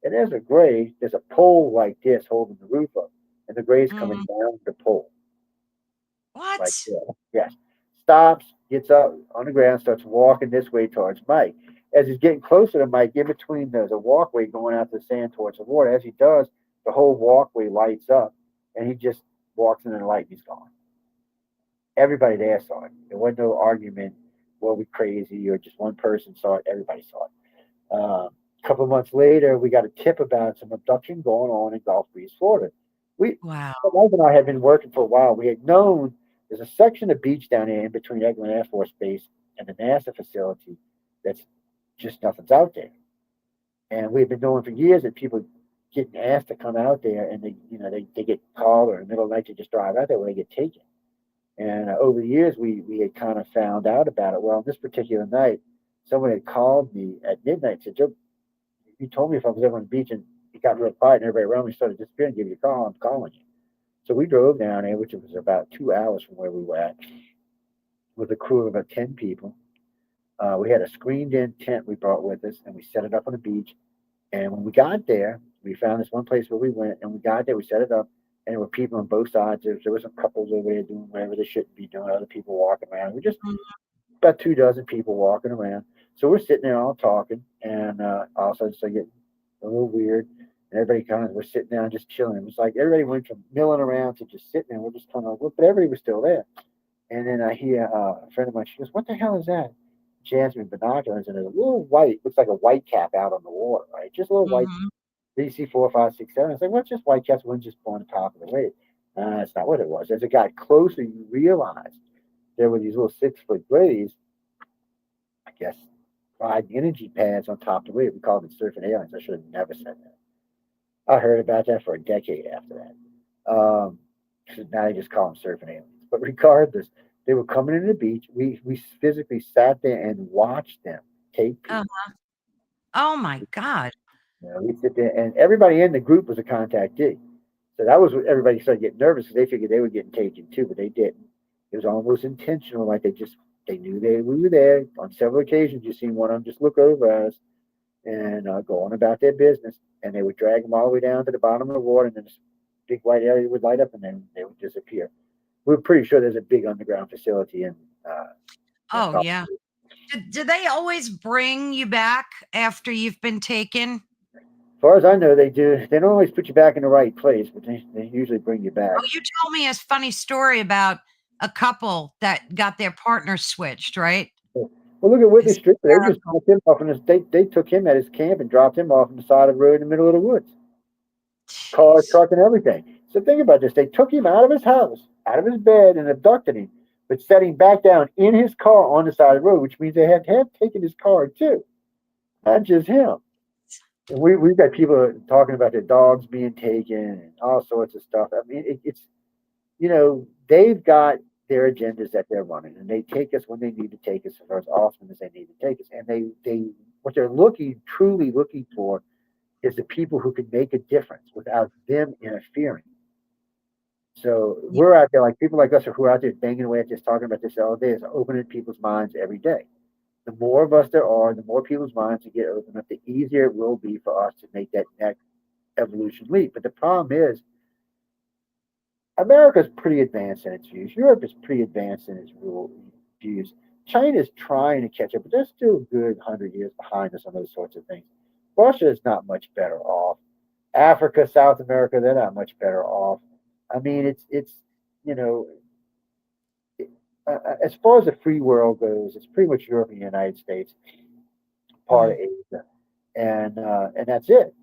and there's a gray. There's a pole like this holding the roof up, and the gray's coming Mm. down the pole like What? that. Yes. Stops, gets up on the ground, starts walking this way towards Mike. As he's getting closer to Mike, in between there's a walkway going out to the sand towards the water. As he does, the whole walkway lights up, and he just walks into the light and he's gone. Everybody there saw it. There wasn't no argument, were we crazy, or just one person saw it. Everybody saw it. A couple of months later, we got a tip about some abduction going on in Gulf Breeze, Florida. We, Wow. my wife and I had been working for a while. We had known there's a section of beach down here in between Eglin Air Force Base and the NASA facility that's just nothing's out there. And we've been knowing for years that people getting asked to come out there, and they get called, or in the middle of the night they just drive out there where they get taken. And over the years, we had kind of found out about it. Well, this particular night, someone had called me at midnight and said, "Joe, you told me if I was ever on the beach and it got real quiet and everybody around me started disappearing, give you a call, I'm calling you." So we drove down there, which was about 2 hours from where we were at, with a crew of about 10 people. We had a screened in tent we brought with us, and we set it up on the beach. And when we got there, we found this one place where we went, and we got there, we set it up, and there were people on both sides. There was some couples over there doing whatever they shouldn't be doing, other people walking around. We just Mm. about 2 dozen people walking around. So we're sitting there all talking, and all of a sudden, so getting a little weird. And everybody kind of, we're sitting down just chilling. It was like everybody went from milling around to just sitting there. We're just kind of, but everybody was still there. And then I hear a friend of mine, she goes, "What the hell is that?" She hands me binoculars, and there's a little white, looks like a white cap out on the water, right? Just a little white. Mhm. BC 4, 5, 6, 7. It's like, what's just white caps? One just on the top of the wave. That's not what it was. As it got closer, you realized there were these little 6 foot grays, I guess, fried energy pads on top of the wave. We called it surfing aliens. I should have never said that. I heard about that for a decade after that. So now they just call them surfing aliens. But regardless, they were coming into the beach. We physically sat there and watched them take Uh, people. oh my God. We sit there, and everybody in the group was a contactee. So that was what everybody started getting nervous because they figured they were getting taken too, but they didn't. It was almost intentional, like they knew we were there. On several occasions, you seen one of them just look over at us and go on about their business, and they would drag them all the way down to the bottom of the water, and then this big white area would light up, and then they would disappear. We're pretty sure there's a big underground facility in Oh, Gulf. yeah. Do they always bring you back after you've been taken? As far as I know, they do. They don't always put you back in the right place, but they usually bring you back. Oh, you told me a funny story about a couple that got their partner switched, right? Well, look at Whitley Strieber. They just Hysterical. dropped him off in his. They took him at his camp and dropped him off on the side of the road in the middle of the woods. Car, Jeez. truck, and everything. So think about this. They took him out of his house, out of his bed, and abducted him, but set him back down in his car on the side of the road, which means they had to have taken his car too, not just him. And we've got people talking about their dogs being taken and all sorts of stuff. I mean, it's they've got their agendas that they're running, and they take us when they need to take us for as often as they need to take us. And they what they're truly looking for is the people who can make a difference without them interfering. So Yeah. we're out there, like people like us who are out there banging away at this, talking about this all day, is opening people's minds every day. The more of us there are, the more people's minds to get open up, the easier it will be for us to make that next evolution leap. But the problem is, America's pretty advanced in its views. Europe is pretty advanced in its views. China's trying to catch up, but they're still a good 100 years behind us on those sorts of things. Russia is not much better off. Africa, South America, they're not much better off. I mean, it's you know, as far as the free world goes, it's pretty much Europe and the United States, part of Mm. Asia, and that's it.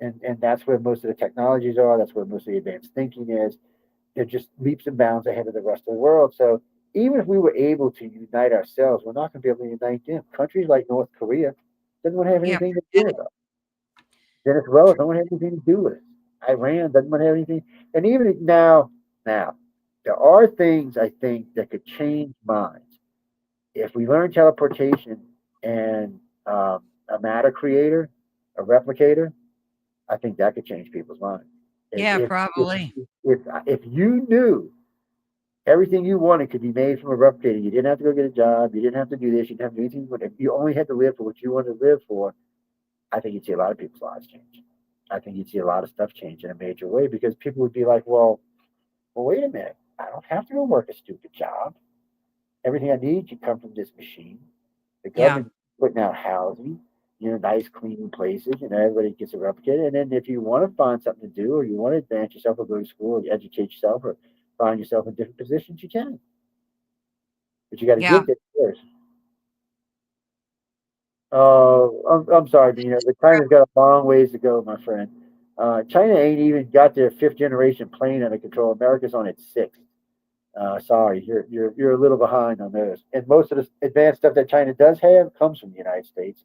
And that's where most of the technologies are. That's where most of the advanced thinking is. they're just leaps and bounds ahead of the rest of the world. So even if we were able to unite ourselves, we're not going to be able to unite them. Countries like North Korea doesn't want to have Yeah. anything to do Forget it. with us. Venezuela don't want to have anything to do with us. Iran doesn't want to have anything. And even now, there are things I think that could change minds. If we learn teleportation and a matter creator, a replicator, I think that could change people's minds. If Yeah, if if probably. if you knew everything you wanted could be made from a replicator, you didn't have to go get a job, you didn't have to do this, you didn't have to do anything. But if you only had to live for what you wanted to live for, I think you'd see a lot of people's lives change. I think you'd see a lot of stuff change in a major way because people would be like, well, wait a minute. I don't have to go work a stupid job. Everything I need can come from this machine. The Yeah. government putting out housing, nice, clean places, everybody gets a replicator. And then if you want to find something to do or you want to advance yourself or go to school or educate yourself or find yourself in different positions, you can. But you got to Yeah. get there first. I'm sorry, but the China's got a long ways to go, my friend. China ain't even got their fifth generation plane under control. America's on its sixth. Sorry, you're a little behind on those. And most of the advanced stuff that China does have comes from the United States.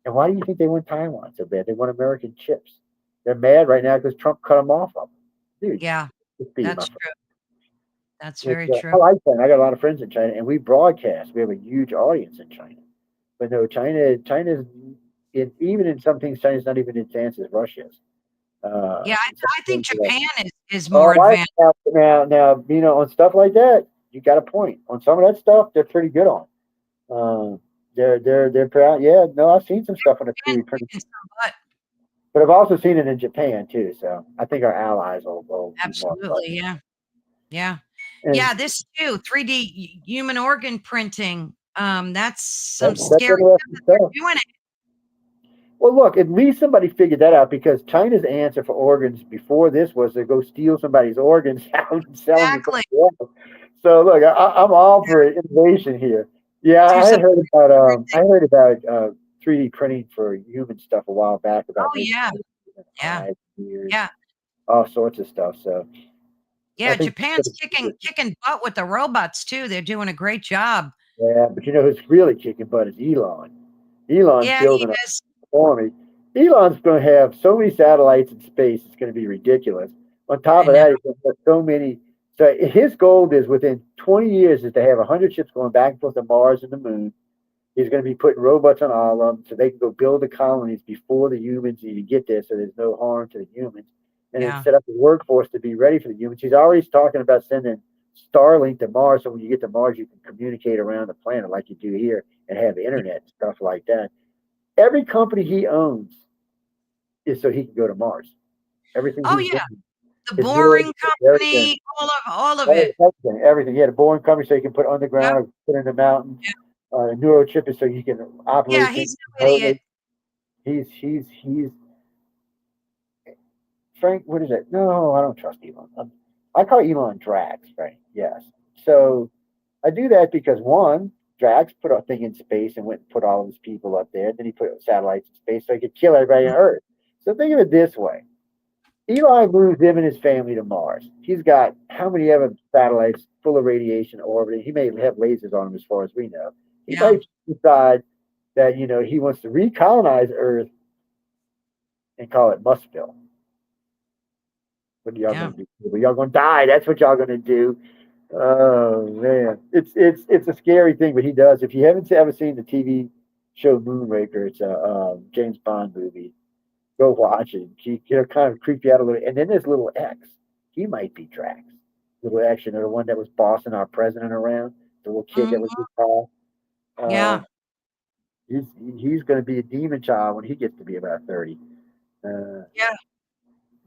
And why do you think they want Taiwan so bad? They want American chips. They're mad right now because Trump cut them off of them. Dude, Yeah. just be my That's friend. true. That's very I true. like China. I got a lot of friends in China, and we broadcast. We have a huge audience in China. But no, China's even in some things, China's not even as advanced as Russia is. Yeah, In some I think things, Japan is more oh, advanced. now, on stuff like that, you got a point. On some of that stuff, they're pretty good on. They're proud. Yeah, no, I've seen some stuff on the Japan's 3D printing, kicking some butt. but I've also seen it in Japan too. So I think our allies will be more. Absolutely. Yeah. Yeah. And Yeah. This too, 3D human organ printing. That's some that's scary interesting stuff that stuff. they're doing it. Well, look, at least somebody figured that out because China's answer for organs before this was to go steal somebody's organs out and sell them to Exactly. somebody else. So look, I'm all for innovation here. Yeah, Do some I heard about 3D printing for human stuff a while back about oh making yeah. Yeah. eyes, ears, Yeah. all sorts of stuff. So I Yeah. think, Japan's kicking butt with the robots too. They're doing a great job. yeah, but who's really kicking butt is Elon. Elon's Yeah, he building a does. army. Elon's going to have so many satellites in space, it's going to be ridiculous. On top I of know. that, he's going to have so many. So his goal is within 20 years is to have 100 ships going back and forth to Mars and the moon. He's going to be putting robots on all of them so they can go build the colonies before the humans even get there, so there's no harm to the humans. And then Yeah. set up the workforce to be ready for the humans. He's already talking about sending Starlink to Mars, so when you get to Mars, you can communicate around the planet like you do here and have internet and stuff like that. Every company he owns is so he can go to Mars. Everything Oh he's yeah. doing, The his neural, boring everything, company, all of it. everything. He had a boring company so he can put Yep. underground or put in the mountains. Neuro chip is so you can Yeah, operate things he's no idiot. remotely. He's Frank. What is it? No, I don't trust Elon. I call Elon Drax, Frank. Yes. So I do that because one, Drax put a thing in space and went and put all of his people up there. Then he put satellites in space so he could kill everybody on Earth. So think of it this way: Elon moves him and his family to Mars. He's got how many other satellites full of radiation orbiting? He may have lasers on them, as far as we know. He Yeah. might decide that he wants to recolonize Earth and call it Muskville. What are y'all Yeah. going to do? Well, y'all going to die. That's what y'all going to do. Oh man, it's a scary thing, but he does. If you haven't ever seen the TV show Moonraker, it's a James Bond movie. Go watch it. He'll kind of creep you out a little. And then there's little X. He might be Drax. Little X, the one that was bossing our president around, the little kid that was Mhm. his tall. Yeah. Uh, he's he's going to be a demon child when he gets to be about 30. Uh, Yeah.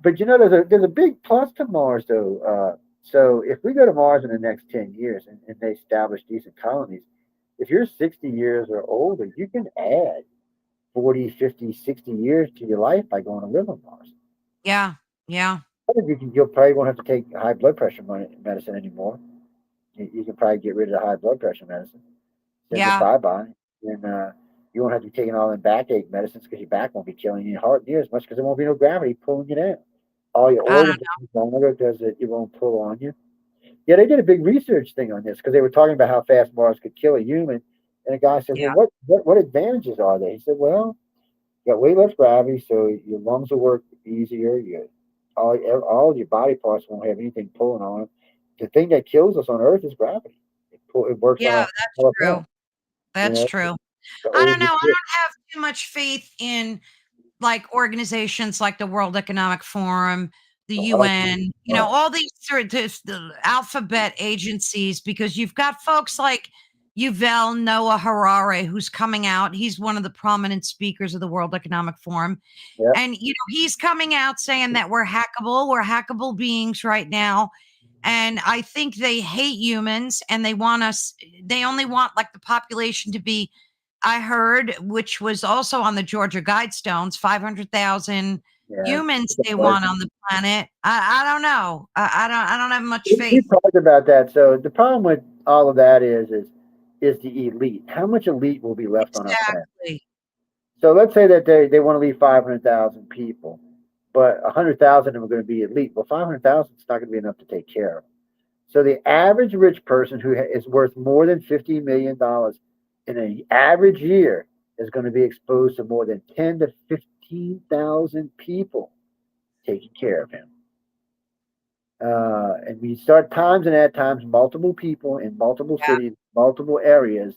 but there's a big plus to Mars though. So if we go to Mars in the next 10 years and they establish decent colonies, if you're 60 years or older, you can add 40, 50, 60 years to your life by going to live on Mars. Yeah. Yeah. You'll probably won't have to take high blood pressure medicine anymore. You can probably get rid of the high blood pressure medicine. Send it Yeah. bye bye. And you won't have to be taking all the backache medicines because your back won't be killing you, your heart near as much because there won't be no gravity pulling you down. all your I don't organs longer because it won't pull on you. Yeah, they did a big research thing on this because they were talking about how fast Mars could kill a human. And the guy said, Yeah. "Well, what advantages are there?" He said, "Well, you got way less gravity, so your lungs will work easier. All your body parts won't have anything pulling on them. The thing that kills us on Earth is gravity. It works Yeah, on that's our true. planet. You That's know, true. the I don't know. older I ship. don't have too much faith in like organizations like the World Economic Forum, the I don't think UN, right. all these sort of the alphabet agencies, because you've got folks like Yuval Noah Harari, who's coming out. He's one of the prominent speakers of the World Economic Forum. Yeah, And, he's coming out saying that we're hackable beings right now. And I think they hate humans and they only want like the population to be, I heard, which was also on the Georgia Guidestones, 500,000 yeah. humans they want on the planet. I don't know. I don't have much We faith. talked about that. So the problem with all of that is the elite. How much elite will be left on our planet? Exactly. So let's say that they want to leave 500,000 people, but 100,000 of them are going to be elite. Well, 500,000 is not going to be enough to take care of. So the average rich person who is worth more than $50 million in an average year is going to be exposed to more than 10 to 15,000 people taking care of him. And we start times and at times multiple people in multiple Yeah. cities, multiple areas.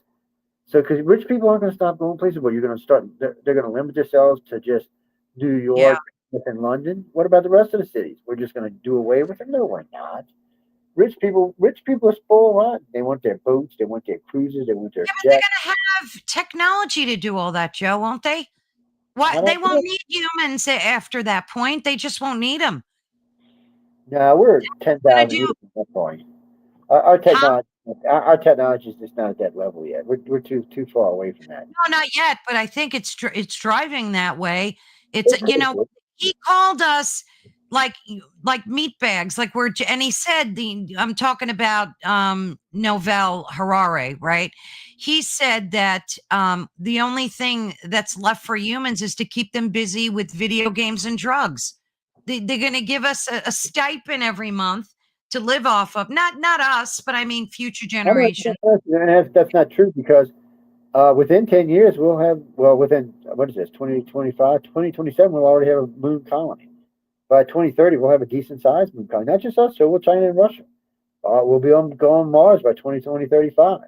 So, because rich people aren't going to stop going places, but you're going to start, they're going to limit themselves to just New Yeah. York and London. What about the rest of the cities? We're just going to do away with them? No, we're not. Rich people are spoiled rotten. They want their boats, they want their cruises, they want their Yeah, but they're jets. going to have technology to do all that, Joe, won't they? I What? They don't won't know. need humans after that point. They just won't need them. No, we're ten Going to thousand do, years from that point. Our huh? technology, our technology is just not at that level yet. We're too far away from that. No, not yet, but I think it's driving that way. It's It could be. he called us like meat bags, like and he said I'm talking about Novel Harare, right? He said that the only thing that's left for humans is to keep them busy with video games and drugs. They're going to give us a stipend every month to live off of. Not us, but I mean future I know generations. that's not true because within 10 years we'll have within what is this 2025 2027 we'll already have a moon colony. By 2030 we'll have a decent sized moon colony. Not just us, so will China and Russia. We'll be on Mars by 2035.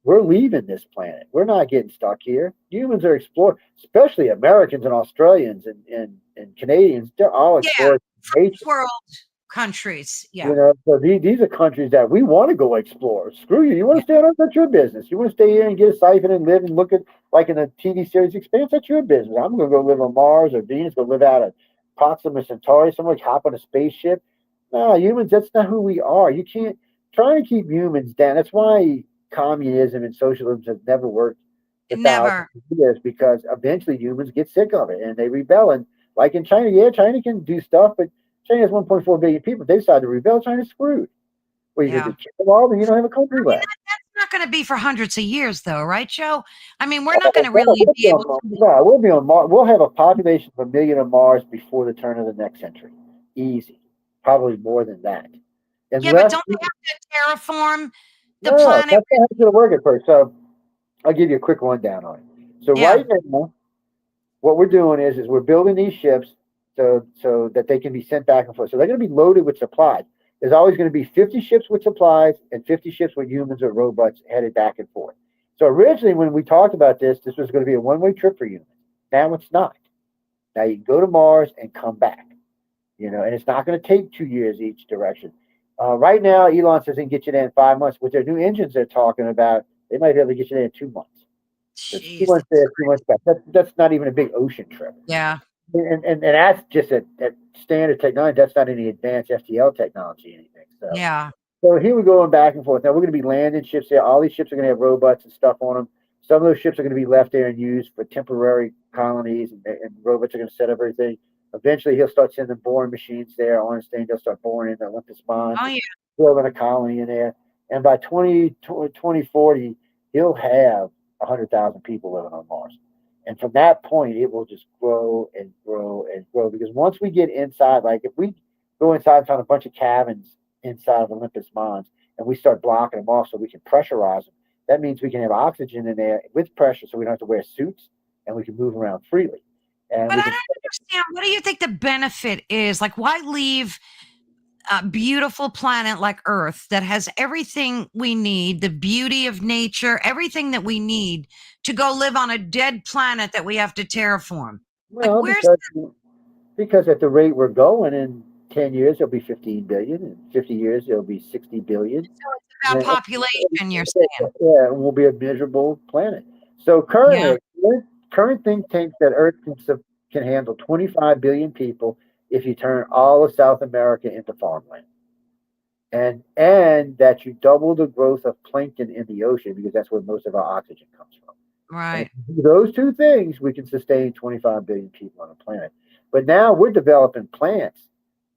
We're leaving this planet. We're not getting stuck here. Humans are exploring, especially Americans and Australians and Canadians. They're all Yeah, exploring first nature. world countries. You Yeah. know, so these are countries that we want to go explore. Screw you. You want to stay on Earth? That's your business. You want to stay here and get a siphon and live and look at, like in the TV series Expanse? That's your business. I'm going to go live on Mars or Venus, go live out at Proxima Centauri somewhere, hop on a spaceship. No, humans, that's not who we are. You can't try and keep humans down. That's why communism and socialism have never worked for thousands Never. of years because eventually humans get sick of it and they rebel. And like in China, yeah, China can do stuff, but China has 1.4 billion people. If they decide to rebel, China's screwed. Well, you Yeah. could kill them all, then you don't have a country I mean, left. that's not going to be for hundreds of years, though, right, Joe? I mean, we're not going to really We'll be be able on, to. no, we'll be on Mars. We'll have a population of 1 million on Mars before the turn of the next century. Easy. Probably more than that. Yeah, but Unless, don't they have to terraform the no, planet? that's not how it's going to work at first. So I'll give you a quick rundown on it. So Yeah. right now, what we're doing is we're building these ships so that they can be sent back and forth. So they're going to be loaded with supplies. There's always going to be 50 ships with supplies and 50 ships with humans or robots headed back and forth. So originally, when we talked about this was going to be a one-way trip for humans. Now it's not. Now you can go to Mars and come back. And it's not going to take 2 years each direction. Right now, Elon says they can get you there in 5 months. With their new engines they're talking about, they might be able to get you there in 2 months. So it's two Jeez. months there, 2 months back. That's not even a big ocean trip. Yeah. And that's just a standard technology. That's not any advanced FTL technology, anything. Yeah. So here we're going back and forth. Now we're going to be landing ships there. All these ships are going to have robots and stuff on them. Some of those ships are going to be left there and used for temporary colonies, and robots are going to set up everything. Eventually, he'll start sending boring machines there on his thing. They'll start boring in the Olympus Mons Oh, and yeah. building a colony in there. And by 2040, he'll have 100,000 people living on Mars. And from that point, it will just grow and grow and grow. Because once we get inside, like if we go inside and find a bunch of cabins inside of Olympus Mons and we start blocking them off so we can pressurize them, that means we can have oxygen in there with pressure so we don't have to wear suits and we can move around freely. And But we I can. don't understand. What do you think the benefit is? Like, why leave a beautiful planet like Earth that has everything we need, the beauty of nature, everything that we need to go live on a dead planet that we have to terraform? Like, Well, where's because at the rate we're going, in 10 years there'll be 15 billion, in 50 years there'll be 60 billion. so it's about Yeah, population, you're saying? yeah, and we'll be a miserable planet. So Yeah, current think tanks that Earth can handle 25 billion people if you turn all of South America into farmland, and that you double the growth of plankton in the ocean because that's where most of our oxygen comes from. And if right. we do those two things, we can sustain 25 billion people on the planet. But now we're developing plants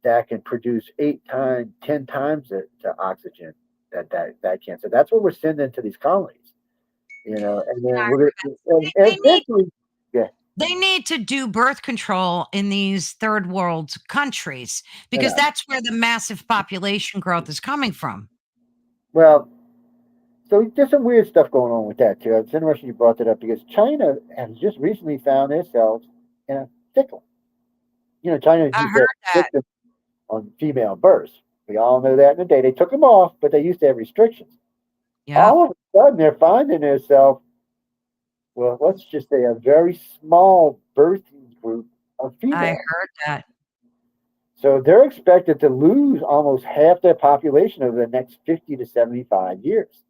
that can produce 8 times, 10 times the oxygen that can. So that's what we're sending to these colonies, and then we're going to, They, and they need eventually, yeah, they need to do birth control in these third world countries you because know. that's where the massive population growth is coming from. Well, so there's some weird stuff going on with that too. It's interesting you brought that up because China has just recently found themselves in a pickle. China I used to heard have that. restrictions on female births. We all know that in the day. They took them off, but they used to have restrictions. Yep, All of a sudden, they're finding themselves, well, let's just say a very small birthing group of I females. heard that. So they're expected to lose almost half their population over the next 50 to 75 years.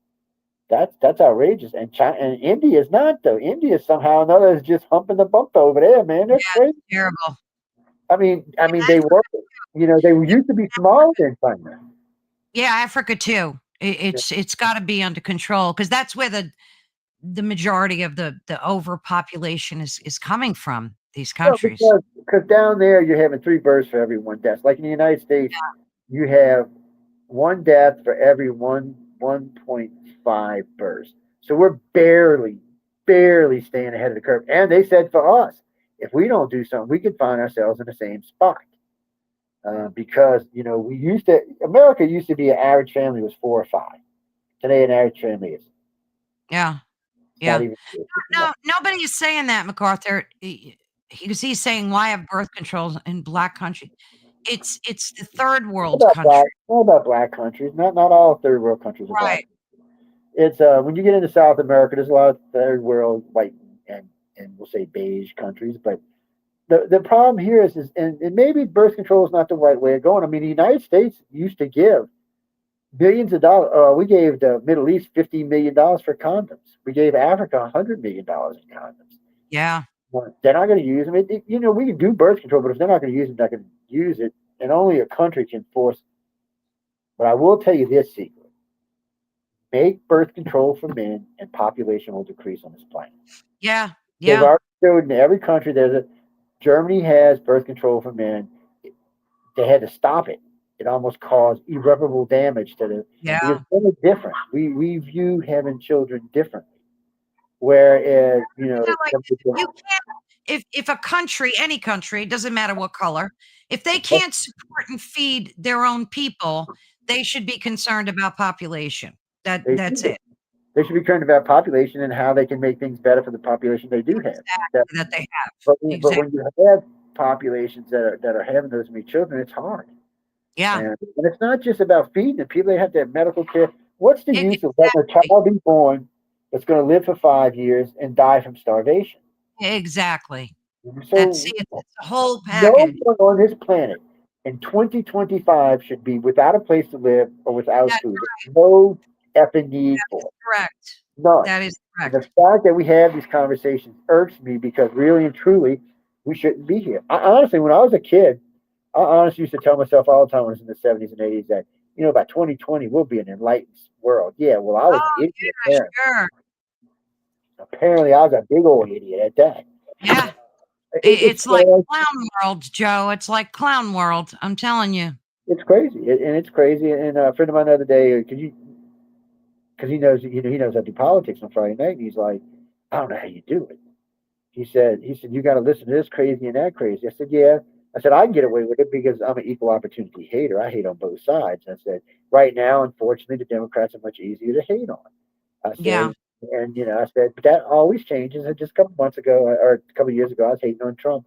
That's outrageous. And China and India is not though. India somehow or another is just humping the bump over there, man. They're Yeah, crazy. terrible. I mean, they were, they used to be smaller than China. Yeah, Africa too. Yeah. It's got to be under control because that's where the majority of the overpopulation is coming from. These Well, countries. because down there you're having 3 births for every one death. Like in the United States, you have one death for every 1.5 births. So we're barely staying ahead of the curve. And they said for us, if we don't do something, we could find ourselves in the same spot. Because America used to be an average family was 4 or 5. Today, an average family is Yeah, it's not yeah. even. It's one. No, nobody is saying that, MacArthur. He's saying why have birth controls in black country? It's the third world country, Not about black countries. Not all third world countries are black. right? It's when you get into South America, there's a lot of third world white and we'll say beige countries. But the problem here is and maybe birth control is not the right way of going. I mean, the United States used to give billions of dollars. We gave the Middle East $50 million for condoms. We gave Africa $100 million in condoms. Yeah, Well, they're not going to use them. We can do birth control, but if they're not going to use them, they're not going to use it. And only a country can force. But I will tell you this secret: make birth control for men, and population will decrease on this planet. yeah, They've yeah, already showed in every country. Germany has birth control for men. They had to stop it. It almost caused irreparable damage to the because yeah. men are different. We view having children differently. Whereas Like you can't if a country, any country, it doesn't matter what color, if they can't support and feed their own people, they should be concerned about population. they That's should it. they should be concerned about population and how they can make things better for the population they do have. That, Exactly, that they have. but Exactly. when you have populations that are having those many children, it's hard. Yeah. And it's not just about feeding them. People have to have medical care. What's the use of letting a Exactly. child be born that's going to live for 5 years and die from starvation? Exactly. That's So see, it's a whole no package. one on this planet in 2025 should be without a place to live or without That's food. There's no effing need for it. correct. None. That is And the correct. fact that we have these conversations irks me because really and truly, we shouldn't be here. Honestly, when I was a kid, I honestly used to tell myself all the time when I was in the 70s and 80s that, by 2020, we'll be an enlightened world. Yeah, well, I was an Oh, idiot yeah, apparently. sure. Apparently, I was a big old idiot at that. Yeah. It's It's like clown world, Joe. It's like clown world. I'm telling you. it's crazy, and it's crazy. And a friend of mine the other day, because he knows I do politics on Friday night, and he's like, I don't know how you do it. he said, you got to listen to this crazy and that crazy. I said, yeah. I said, I can get away with it because I'm an equal opportunity hater. I hate on both sides. I said, right now, unfortunately, the Democrats are much easier to hate on. I Yeah. said, and I said, but that always changes. And just a couple months ago, or a couple of years ago, I was hating on Trump.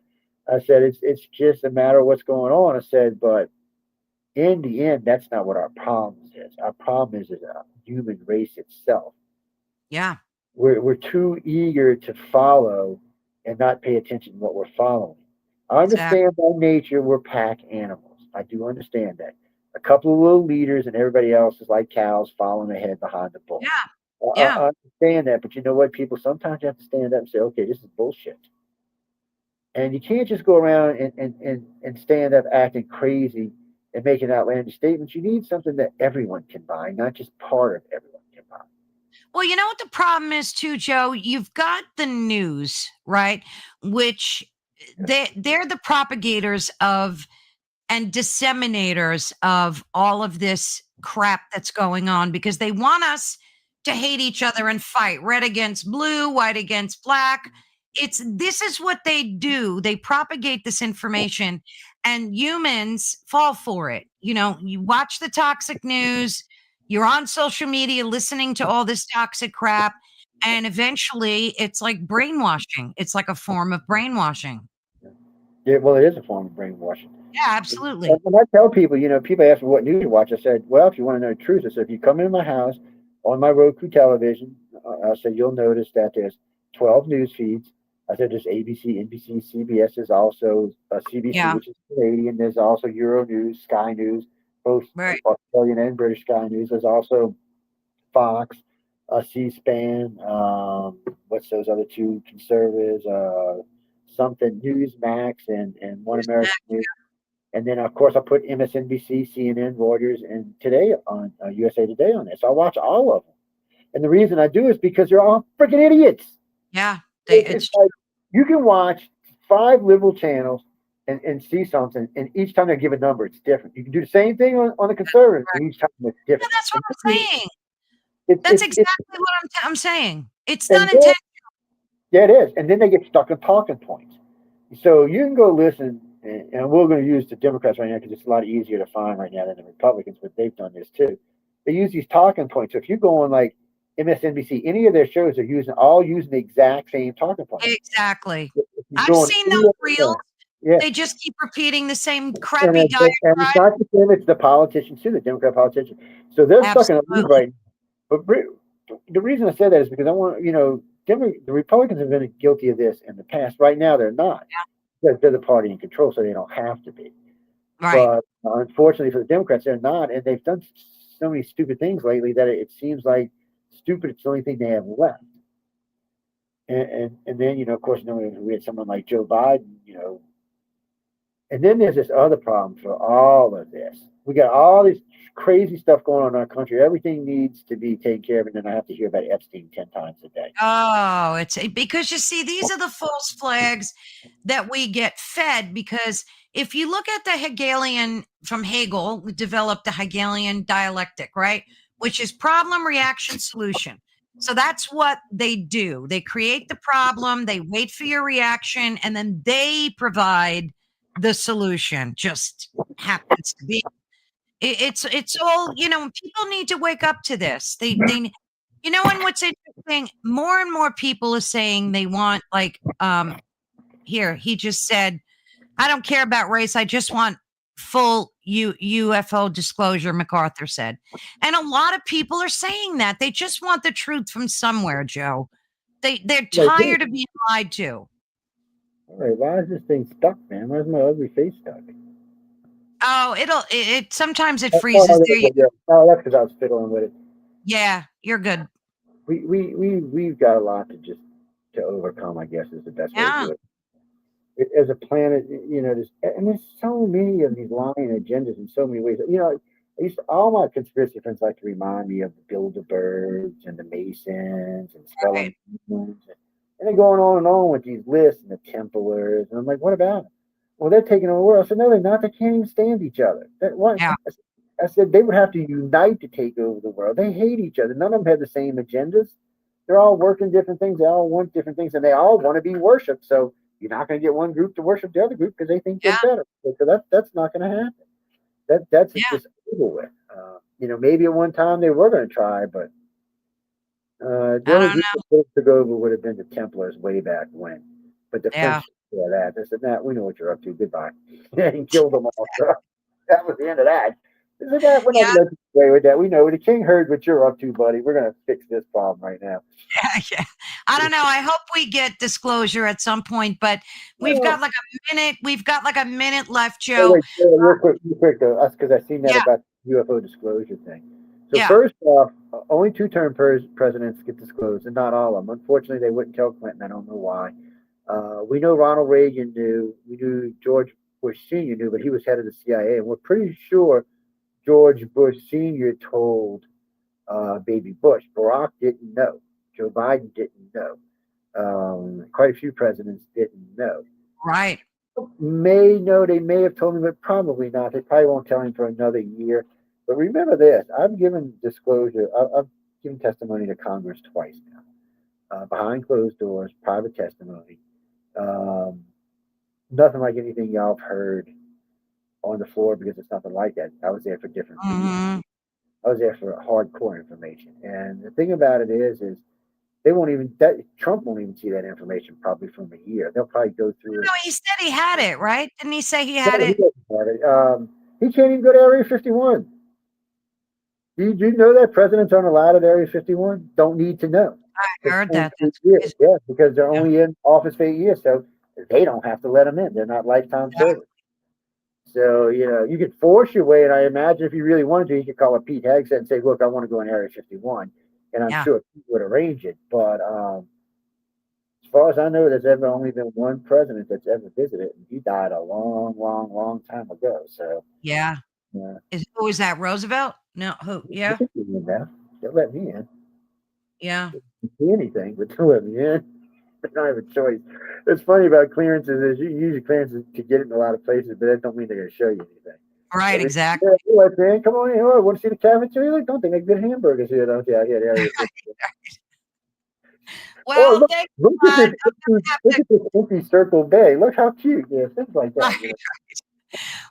I said, it's just a matter of what's going on. I said, but in the end, that's not what our problem is. Our problem is a human race itself. Yeah. We're too eager to follow and not pay attention to what we're following. I Exactly. understand by nature we're pack animals. I do understand that. A couple of little leaders and everybody else is like cows following ahead behind the bull. Yeah. I Yeah. understand that, but you know what, people, sometimes you have to stand up and say, okay, this is bullshit. And you can't just go around and stand up acting crazy and making outlandish statements. You need something that everyone can buy, not just part of everyone can buy. Well, you know what the problem is too, Joe? You've got the news, right? Which they're the propagators of and disseminators of all of this crap that's going on because they want us to hate each other and fight red against blue, white against black. This is what they do. They propagate this information and humans fall for it. You know, you watch the toxic news, you're on social media listening to all this toxic crap, and eventually it's like brainwashing. It's like a form of brainwashing. Yeah, well, it is a form of brainwashing. Yeah, And absolutely. when I tell people, people ask me what news you watch, I said, well, if you want to know the truth, I said, if you come into my house on my Roku television, I said, you'll notice that there's 12 news feeds. I said, there's ABC, NBC, CBS. There's also CBC, Yeah, which is Canadian. There's also Euro News, Sky News, both right. Australian and British Sky News. There's also Fox, C-SPAN. What's those other two conservatives? Something Newsmax and One American News. And then, of course, I put MSNBC, CNN, Reuters, and Today on USA Today on this. I watch all of them. And the reason I do is because they're all freaking idiots. Yeah, It's it's like you can watch 5 liberal channels and see something, and each time they give a number, it's different. You can do the same thing on the conservative, correct. and each time it's Yeah, different. that's what And I'm saying. That's it's exactly what I'm saying. It's not and then, intentional. yeah, it is. And then they get stuck in talking points. So you can go listen, and we're going to use the Democrats right now because it's a lot easier to find right now than the Republicans, but they've done this too. They use these talking points. So if you go on like MSNBC, any of their shows are all using the exact same talking points. Exactly. If you I've go on seen any those other reels. channel, yeah, They just keep repeating the same and crappy and it's diatribe. not just them; it's the politicians too, the Democrat politicians. So they're stuck in a loop Absolutely. right now. But the reason I said that is because I want the Republicans have been guilty of this in the past. Right now, they're not. They're the party in control, so they don't have to be. Right. But unfortunately for the Democrats, they're not, and they've done so many stupid things lately that it seems like stupid. It's the only thing they have left. And then of course, we had someone like Joe Biden, and then there's this other problem for all of this. We got all this crazy stuff going on in our country. Everything needs to be taken care of, and then I have to hear about Epstein 10 times a day. Oh, it's because you see, these are the false flags that we get fed. Because if you look at the Hegelian from Hegel, who developed the Hegelian dialectic, right? Which is problem, reaction, solution. So that's what they do. They create the problem, they wait for your reaction, and then they provide the solution. Just happens to be. It's all, people need to wake up to this. And what's interesting, more and more people are saying they want, like, here, he just said, I don't care about race. I just want full UFO disclosure, MacArthur said. And a lot of people are saying that. They just want the truth from somewhere, Joe. They're Like, dude, tired of being lied to. all right, why is this thing stuck, man? Why is my ugly face stuck? Oh, it sometimes it Oh, freezes. There you yeah. Oh, that's because I was fiddling with it. Yeah, you're good. We've got a lot to overcome. I guess is the best way to Yeah, do it. As a planet, there's so many of these lying agendas in so many ways. All my conspiracy friends like to remind me of the Bilderbergs and the Masons and right. Stalinians, and they're going on and on with these lists and the Templars, and I'm like, what about them? Well, they're taking over the world. I said, no, they're not. They can't even stand each other. That what? Yeah. I said they would have to unite to take over the world. They hate each other. None of them have the same agendas. they're all working different things. They all want different things, and they all want to be worshipped. So you're not going to get one group to worship the other group because they think they're Yeah. better. So that's not going to happen. That's Yeah. just over with. Maybe at one time they were going to try, but the I only don't group know. that took over would have been the Templars way back when. But the Yeah. French saw that. They said, "Nah, we know what you're up to. Goodbye," and killed them all. So that was the end of that. They said, "Nah, we're not Yeah. going to let you get away with that. We know the king heard what you're up to, buddy. We're going to fix this problem right now." Yeah. Yeah. I don't know. I hope we get disclosure at some point, but we've got Well, like a minute. We've got like a minute left, oh, Joe. wait, real quick though, that's because I seen that Yeah. about the UFO disclosure thing. So Yeah. first off, only two-term presidents get disclosed, and not all of them. Unfortunately, they wouldn't tell Clinton. I don't know why. We know Ronald Reagan knew. We knew George Bush Sr. knew, but he was head of the CIA, and we're pretty sure George Bush Sr. told Baby Bush. Barack didn't know. Joe Biden didn't know. Quite a few presidents didn't know. Right. May know, they may have told him, but probably not. They probably won't tell him for another year. But remember this: I've given disclosure. I've given testimony to Congress twice now, behind closed doors, private testimony. Um, Nothing like anything y'all have heard on the floor because it's nothing like that. I was there for different reasons. Hmm. I was there for hardcore information. And the thing about it is they won't even that Trump won't even see that information probably from a year. They'll probably go through No, it. he said he had it, right? Didn't he say he No, had he it? doesn't have it. He can't even go to Area 51. Do you know that presidents aren't allowed at Area 51? Don't need to know. I For heard that. 28 That's years. crazy. Yeah, because they're Yeah. only in office for 8 years, so they don't have to let them in. They're not lifetime Yeah. servers. So, you could force your way, and I imagine if you really wanted to, you could call up Pete Hegseth and say, look, I want to go in Area 51. And I'm Yeah. sure Pete would arrange it. But as far as I know, there's ever only been one president that's ever visited, and he died a long, long, long time ago. So, Yeah. yeah, Who was that? Roosevelt? No. Who? you Yeah. can be in now. They'll let me in. Yeah. See anything, but they'll let me in. I don't have a choice. It's funny about clearances is you use your clearances to get it in a lot of places, but that don't mean they're going to show you anything. Right. Every, Exactly. yeah, what, man? Come on in. Oh, want to see the cafeteria? Like, don't they make good hamburgers here? Don't you? Out here at Area 50. Oh, Well, thank look you, at bud. this I'm gonna have look to. at this empty circle bay. Look how cute. Yeah, things like that. Right.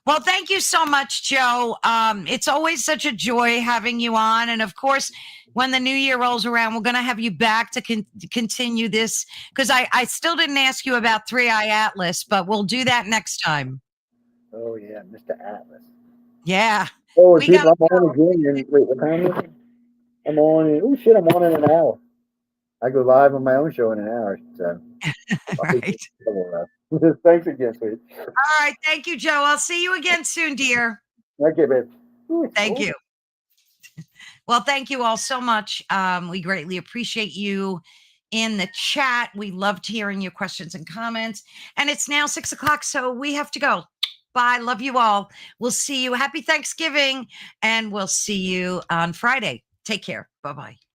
Well, thank you so much, Joe. It's always such a joy having you on. And of course, when the new year rolls around, we're going to have you back to continue this because I still didn't ask you about 3i Atlas, but we'll do that next time. Oh yeah, Mr. Atlas. Yeah. Oh, We got people, to I'm on again. And wait, what time is it? I'm on. Oh shit, I'm on in an hour. I go live on my own show in an hour. So go. I'll be Right. Thanks again, sweet. All right. Thank you, Joe. I'll see you again soon, dear. Okay, babe. Ooh, Thank oh. you. Well, thank you all so much. We greatly appreciate you in the chat. We loved hearing your questions and comments. And it's now 6 o'clock, so we have to go. Bye. Love you all. We'll see you. Happy Thanksgiving, and we'll see you on Friday. Take care. Bye bye.